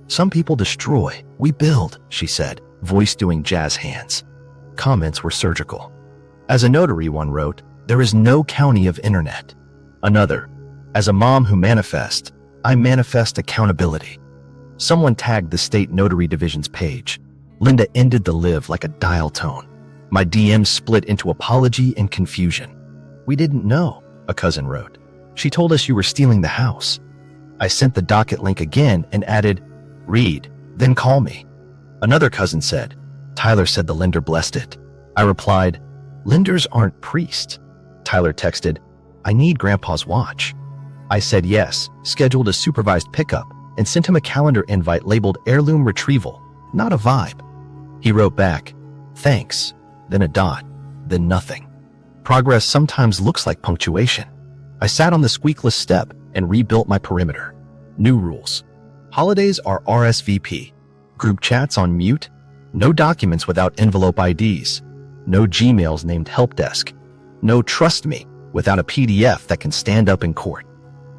Speaker 2: "Some people destroy, we build," she said, voice doing jazz hands. Comments were surgical. As a notary, one wrote, "There is no county of internet." Another, "As a mom who manifests, I manifest accountability." Someone tagged the state notary division's page. Linda ended the live like a dial tone. My DMs split into apology and confusion. "We didn't know," a cousin wrote. "She told us you were stealing the house." I sent the docket link again and added, "Read, then call me." Another cousin said, "Tyler said the lender blessed it." I replied, "Lenders aren't priests." Tyler texted, "I need Grandpa's watch." I said yes, scheduled a supervised pickup, and sent him a calendar invite labeled heirloom retrieval, not a vibe. He wrote back, "Thanks," then a dot, then nothing. Progress sometimes looks like punctuation. I sat on the squeakless step and rebuilt my perimeter. New rules. Holidays are RSVP. Group chats on mute. No documents without envelope IDs. No Gmails named help desk. No trust me without a PDF that can stand up in court.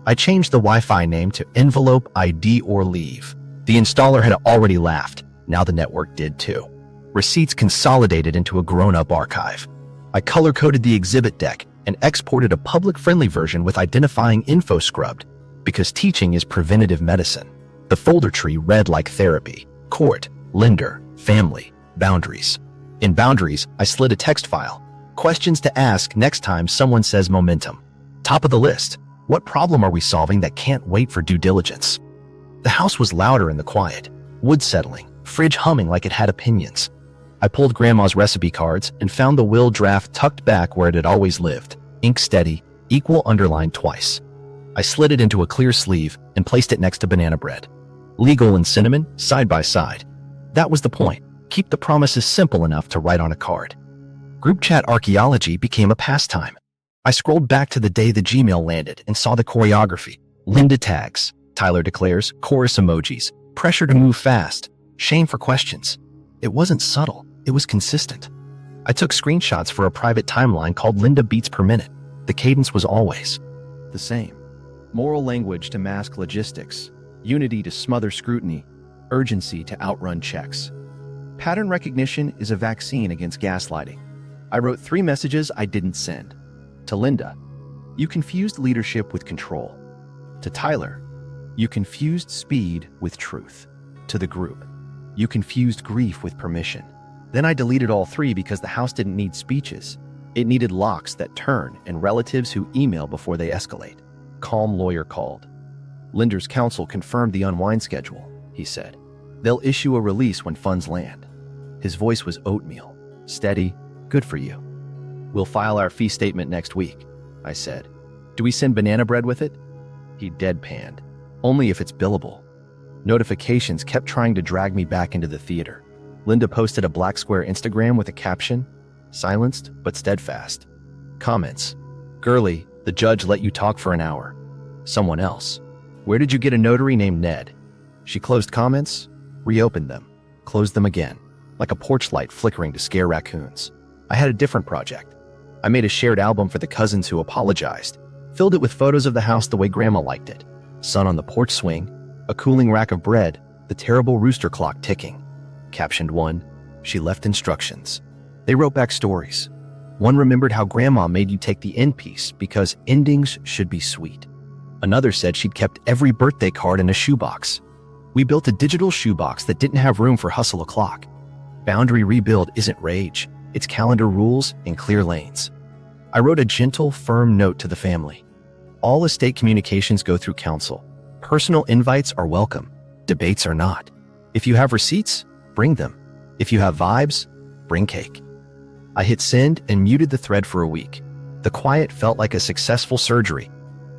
Speaker 2: I changed the Wi-Fi name to envelope ID or leave. The installer had already laughed. Now the network did too. Receipts consolidated into a grown-up archive. I color-coded the exhibit deck and exported a public-friendly version with identifying info scrubbed, because teaching is preventative medicine. The folder tree read like therapy: court, lender, family, boundaries. In boundaries, I slid a text file. Questions to ask next time someone says momentum. Top of the list: what problem are we solving that can't wait for due diligence? The house was louder in the quiet. Wood settling, fridge humming like it had opinions. I pulled Grandma's recipe cards and found the will draft tucked back where it had always lived. Ink steady, equal underlined twice. I slid it into a clear sleeve and placed it next to banana bread. Legal and cinnamon, side by side. That was the point. Keep the promises simple enough to write on a card. Group chat archaeology became a pastime. I scrolled back to the day the Gmail landed and saw the choreography. Linda tags, Tyler declares, chorus emojis, pressure to move fast, shame for questions. It wasn't subtle, it was consistent. I took screenshots for a private timeline called Linda Beats Per Minute. The cadence was always
Speaker 1: The same. Moral language to mask logistics, unity to smother scrutiny, urgency to outrun checks. Pattern recognition is a vaccine against gaslighting. I wrote 3 messages I didn't send. To Linda, you confused leadership with control. To Tyler, you confused speed with truth. To the group, you confused grief with permission. Then I deleted all 3 because the house didn't need speeches. It needed locks that turn and relatives who email before they escalate. Calm Lawyer called. Lender's counsel confirmed the unwind schedule, he said. They'll issue a release when funds land. His voice was oatmeal. Steady, good for you. We'll file our fee statement next week, I said. Do we send banana bread with it? He deadpanned. Only if it's billable. Notifications kept trying to drag me back into the theater. Linda posted a black square Instagram with a caption, silenced but steadfast. Comments. Girly, the judge let you talk for an hour. Someone else. Where did you get a notary named Ned? She closed comments, reopened them, closed them again, like a porch light flickering to scare raccoons. I had a different project. I made a shared album for the cousins who apologized, filled it with photos of the house the way Grandma liked it. Sun on the porch swing, a cooling rack of bread, the terrible rooster clock ticking. Captioned one, she left instructions. They wrote back stories. One remembered how Grandma made you take the end piece because endings should be sweet. Another said she'd kept every birthday card in a shoebox. We built a digital shoebox that didn't have room for hustle o'clock. Boundary rebuild isn't rage,
Speaker 2: its calendar rules, and clear lanes. I wrote a gentle, firm note to the family. All estate communications go through counsel. Personal invites are welcome. Debates are not. If you have receipts, bring them. If you have vibes, bring cake. I hit send and muted the thread for a week. The quiet felt like a successful surgery.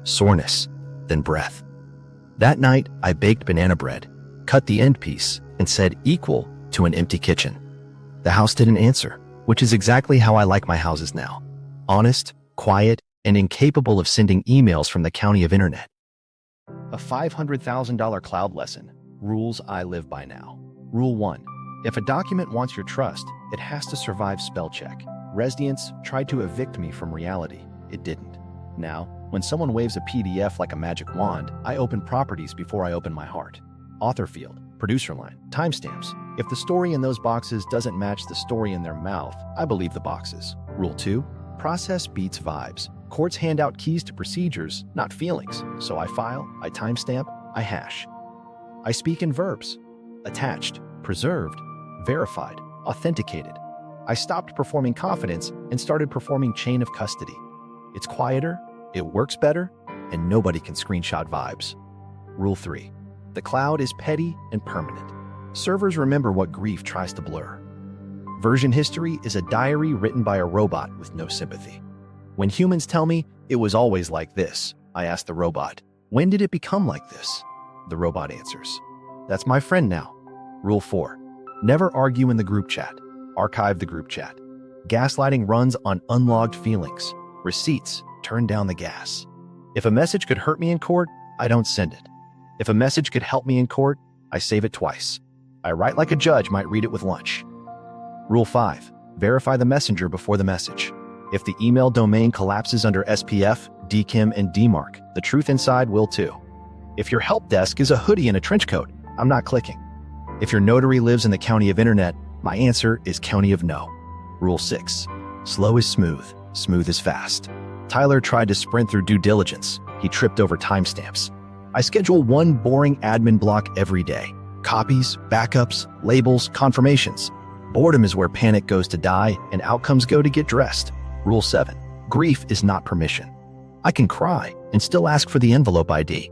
Speaker 2: Soreness, then breath. That night, I baked banana bread, cut the end piece, and said equal to an empty kitchen. The house didn't answer, which is exactly how I like my houses now. Honest, quiet, and incapable of sending emails from the county of internet. A $500,000 cloud lesson. Rules I live by now. Rule 1. If a document wants your trust, it has to survive spell check. Resdience tried to evict me from reality. It didn't. Now, when someone waves a PDF like a magic wand, I open properties before I open my heart. Author field, producer line, timestamps. If the story in those boxes doesn't match the story in their mouth, I believe the boxes. Rule 2. Process beats vibes. Courts hand out keys to procedures, not feelings. So I file, I timestamp, I hash. I speak in verbs. Attached, preserved, verified, authenticated. I stopped performing confidence and started performing chain of custody. It's quieter, it works better, and nobody can screenshot vibes. Rule 3. The cloud is petty and permanent. Servers remember what grief tries to blur. Version history is a diary written by a robot with no sympathy. When humans tell me it was always like this, I ask the robot, when did it become like this? The robot answers, that's my friend now. Rule 4. Never argue in the group chat. Archive the group chat. Gaslighting runs on unlogged feelings. Receipts, turn down the gas. If a message could hurt me in court, I don't send it. If a message could help me in court, I save it twice. I write like a judge might read it with lunch. Rule 5. Verify the messenger before the message. If the email domain collapses under SPF, DKIM, and DMARC, the truth inside will too. If your help desk is a hoodie and a trench coat, I'm not clicking. If your notary lives in the county of internet, my answer is county of no. Rule 6. Slow is smooth, smooth is fast. Tyler tried to sprint through due diligence. He tripped over timestamps. I schedule one boring admin block every day. Copies, backups, labels, confirmations. Boredom is where panic goes to die and outcomes go to get dressed. Rule 7. Grief is not permission. I can cry and still ask for the envelope ID.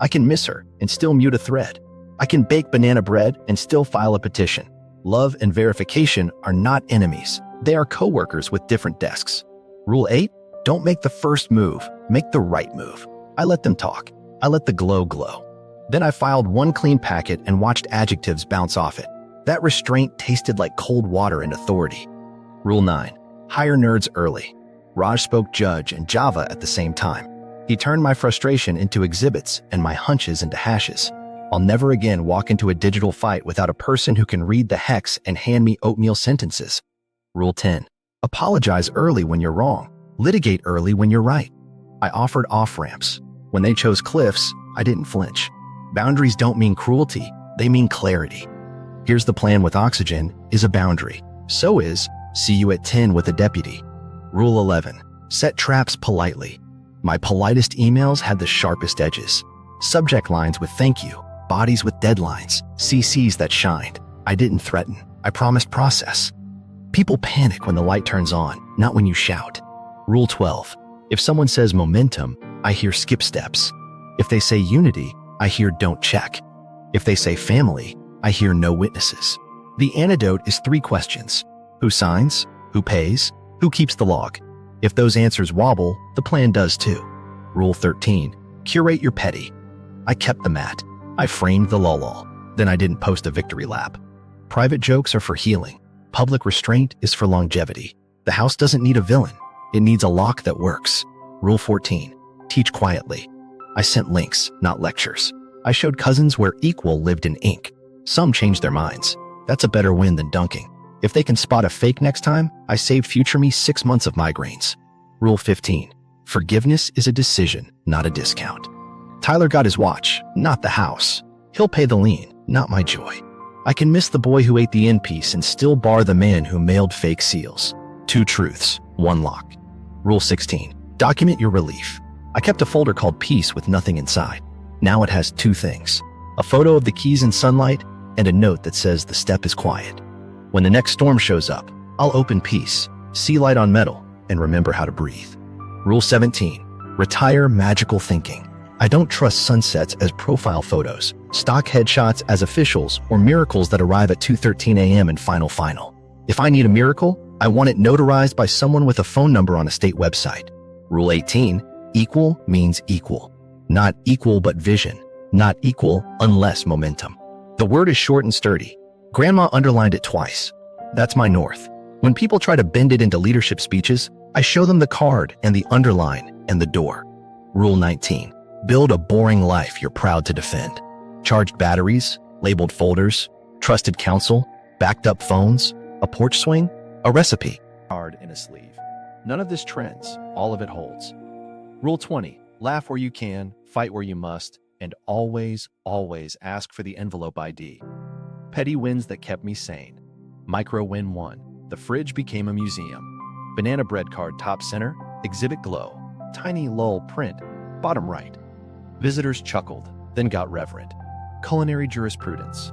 Speaker 2: I can miss her and still mute a thread. I can bake banana bread and still file a petition. Love and verification are not enemies. They are coworkers with different desks. Rule 8. Don't make the first move. Make the right move. I let them talk. I let the glow glow. Then I filed one clean packet and watched adjectives bounce off it. That restraint tasted like cold water and authority. Rule 9. Hire nerds early. Raj spoke Judge and Java at the same time. He turned my frustration into exhibits and my hunches into hashes. I'll never again walk into a digital fight without a person who can read the hex and hand me oatmeal sentences. Rule 10. Apologize early when you're wrong. Litigate early when you're right. I offered off-ramps. When they chose cliffs, I didn't flinch. Boundaries don't mean cruelty, they mean clarity. Here's the plan with Oxygen is a boundary. So is, see you at 10 with a deputy. Rule 11. Set traps politely. My politest emails had the sharpest edges. Subject lines with thank you, bodies with deadlines, CCs that shined. I didn't threaten, I promised process. People panic when the light turns on, not when you shout. Rule 12. If someone says momentum, I hear skip steps. If they say unity, I hear don't check. If they say family, I hear no witnesses. The antidote is 3 questions. Who signs? Who pays? Who keeps the log? If those answers wobble, the plan does too. Rule 13. Curate your petty. I kept the mat. I framed the lol. Then I didn't post a victory lap. Private jokes are for healing. Public restraint is for longevity. The house doesn't need a villain. It needs a lock that works. Rule 14. Teach quietly. I sent links, not lectures. I showed cousins where equal lived in ink. Some changed their minds. That's a better win than dunking. If they can spot a fake next time, I saved future me 6 months of migraines. Rule 15. Forgiveness is a decision, not a discount. Tyler got his watch, not the house. He'll pay the lien, not my joy. I can miss the boy who ate the end piece and still bar the man who mailed fake seals. 2 truths, 1 lock. Rule 16. Document your relief. I kept a folder called Peace with nothing inside. Now it has 2 things. A photo of the keys in sunlight and a note that says the step is quiet. When the next storm shows up, I'll open peace, see light on metal, and remember how to breathe. Rule 17. Retire magical thinking. I don't trust sunsets as profile photos, stock headshots as officials, or miracles that arrive at 2:13 a.m. in final. If I need a miracle, I want it notarized by someone with a phone number on a state website. Rule 18. Equal means equal. Not equal but vision. Not equal unless momentum. The word is short and sturdy. Grandma underlined it twice. That's my north. When people try to bend it into leadership speeches, I show them the card and the underline and the door. Rule 19. Build a boring life you're proud to defend. Charged batteries, labeled folders, trusted counsel, backed up phones, a porch swing, a recipe.
Speaker 1: Card in a sleeve. None of this trends, all of it holds. Rule 20. Laugh where you can, fight where you must, and always, always ask for the envelope ID. Petty wins that kept me sane. Micro win 1. The fridge became a museum. Banana bread card top center, exhibit glow. Tiny lull print, bottom right. Visitors chuckled, then got reverent. Culinary jurisprudence.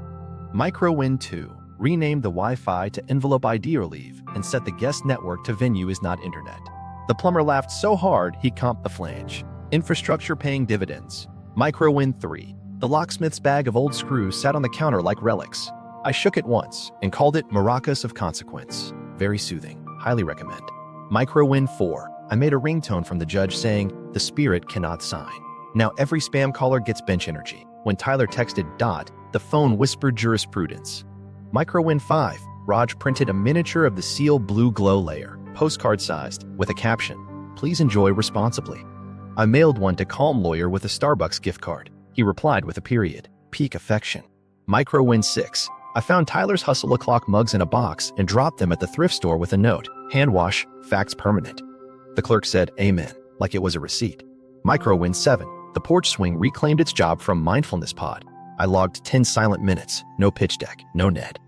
Speaker 1: Micro win 2. Rename the Wi-Fi to envelope ID or leave and set the guest network to venue is not internet. The plumber laughed so hard he comped the flange. Infrastructure paying dividends. Micro win 3. The locksmith's bag of old screws sat on the counter like relics. I shook it once and called it Maracas of Consequence. Very soothing. Highly recommend. Micro win 4. I made a ringtone from the judge saying, "The spirit cannot sign." Now every spam caller gets bench energy. When Tyler texted "dot," the phone whispered jurisprudence. Micro win 5. Raj printed a miniature of the seal blue glow layer, postcard sized, with a caption, "Please enjoy responsibly." I mailed one to Calm Lawyer with a Starbucks gift card. He replied with a period. Peak affection. Micro win 6. I found Tyler's Hustle O'Clock mugs in a box and dropped them at the thrift store with a note. Hand wash, facts permanent. The clerk said, "Amen," like it was a receipt. Micro win 7. The porch swing reclaimed its job from Mindfulness Pod. I logged 10 silent minutes. No pitch deck, no Ned.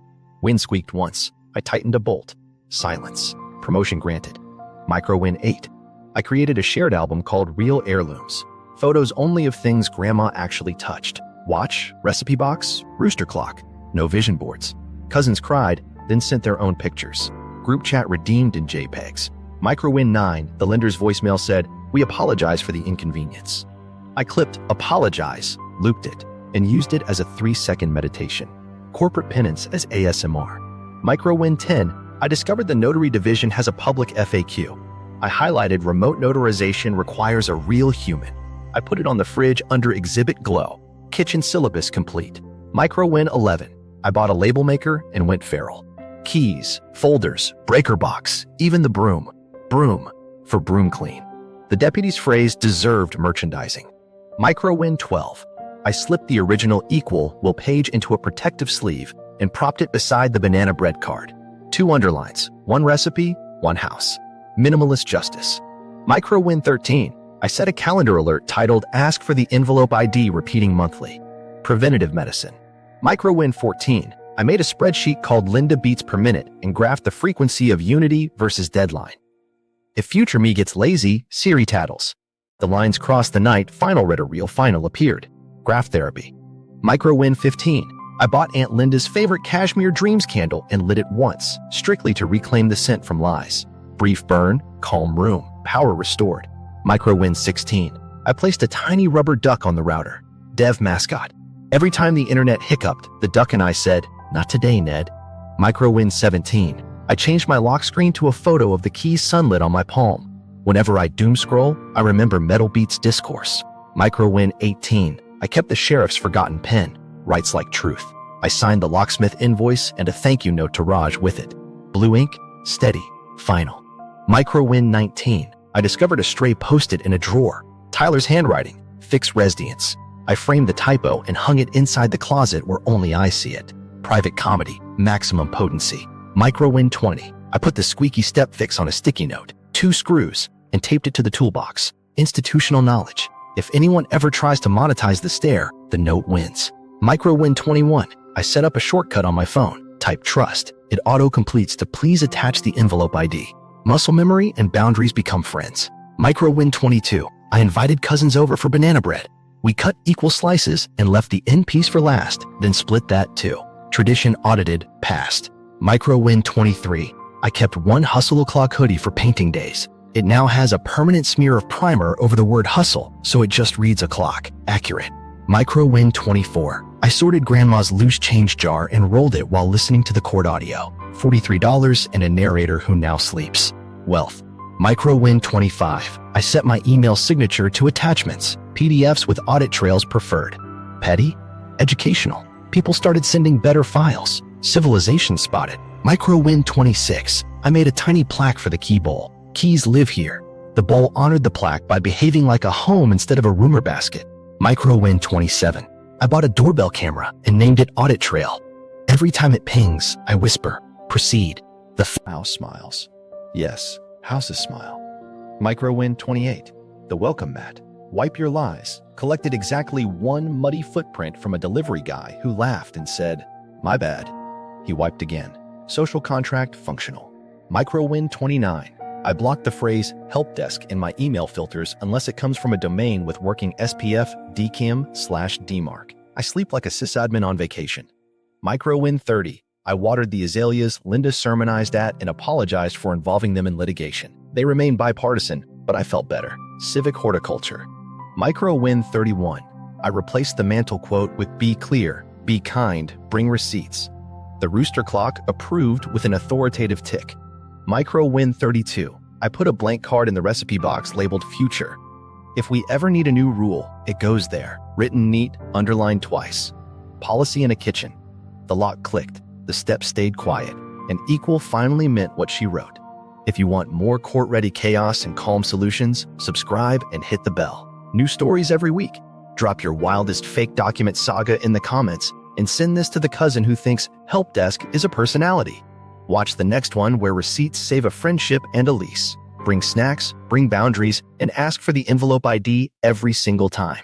Speaker 1: Wind squeaked once. I tightened a bolt. Silence. Promotion granted. Micro win 8. I created a shared album called Real Heirlooms. Photos only of things Grandma actually touched. Watch, recipe box, rooster clock. No vision boards. Cousins cried, then sent their own pictures. Group chat redeemed in JPEGs. Micro win 9. The lender's voicemail said, "We apologize for the inconvenience." I clipped "apologize," looped it, and used it as a 3-second meditation. Corporate penance as ASMR. Micro win 10. I discovered the Notary division has a public FAQ. I highlighted remote notarization requires a real human. I put it on the fridge under exhibit glow. Kitchen syllabus complete. Micro win 11. I bought a label maker and went feral. Keys, folders, breaker box, even the broom. Broom for broom clean. The deputy's phrase deserved merchandising. Micro win 12. I slipped the original "equal" will page into a protective sleeve and propped it beside the banana bread card. 2 underlines, 1 recipe, 1 house. Minimalist justice. Micro win 13. I set a calendar alert titled "Ask for the envelope ID" repeating monthly. Preventative medicine. Micro win 14. I made a spreadsheet called Linda Beats Per Minute and graphed the frequency of unity versus deadline. If future me gets lazy, Siri tattles. The lines crossed the night final read a real final appeared. Graph therapy. Micro win 15. I bought Aunt Linda's favorite Cashmere Dreams candle and lit it once, strictly to reclaim the scent from lies. Brief burn, calm room, power restored. Micro win 16. I placed a tiny rubber duck on the router. Dev mascot. Every time the internet hiccuped, the duck and I said, "Not today, Ned." Micro win 17. I changed my lock screen to a photo of the key's sunlit on my palm. Whenever I doom scroll, I remember Metal Beats discourse. Micro win 18. I kept the sheriff's forgotten pen. Writes like truth. I signed the locksmith invoice and a thank you note to Raj with it. Blue ink, steady, final. Micro win 19. I discovered a stray post-it in a drawer. Tyler's handwriting, fix residence. I framed the typo and hung it inside the closet where only I see it. Private comedy, maximum potency. Micro win 20. I put the squeaky step fix on a sticky note, 2 screws, and taped it to the toolbox. Institutional knowledge. If anyone ever tries to monetize the stare, the note wins. Micro win 21. I set up a shortcut on my phone. Type trust. It auto-completes to please attach the envelope ID. Muscle memory and boundaries become friends. Micro win 22. I invited cousins over for banana bread. We cut equal slices and left the end piece for last, then split that too. Tradition audited, passed. Micro win 23.
Speaker 2: I kept one Hustle O'Clock hoodie for painting days. It now has a permanent smear of primer over the word hustle, so it just reads o'clock. Accurate. Micro win 24. I sorted grandma's loose change jar and rolled it while listening to the court audio. $43 and a narrator who now sleeps. Wealth. Micro win 25. I set my email signature to attachments. PDFs with audit trails preferred. Petty. Educational. People started sending better files. Civilization spotted. Micro win 26. I made a tiny plaque for the key bowl. Keys live here. The bowl honored the plaque by behaving like a home instead of a rumor basket. Micro win 27. I bought a doorbell camera and named it Audit Trail. Every time it pings, I whisper, proceed. The
Speaker 1: house smiles. Yes, houses smile. Micro win 28. The welcome mat. Wipe your lies. Collected exactly one muddy footprint from a delivery guy who laughed and said, my bad. He wiped again. Social contract functional. Micro win 29. I blocked the phrase help desk in my email filters unless it comes from a domain with working SPF, DKIM/DMARC. I sleep like a sysadmin on vacation. Micro win 30. I watered the azaleas Linda sermonized at and apologized for involving them in litigation. They remain bipartisan, but I felt better. Civic horticulture. Micro win 31. I replaced the mantle quote with be clear, be kind, bring receipts. The rooster clock approved with an authoritative tick. Micro win 32. I put a blank card in the recipe box labeled future. If we ever need a new rule, it goes there, written neat, underlined twice. Policy in a kitchen. The lock clicked, the steps stayed quiet, and equal finally meant what she wrote. If you want more court-ready chaos and calm solutions, subscribe and hit the bell. New stories every week. Drop your wildest fake document saga in the comments and send this to the cousin who thinks help desk is a personality. Watch the next one where receipts save a friendship and a lease. Bring snacks, bring boundaries, and ask for the envelope ID every single time.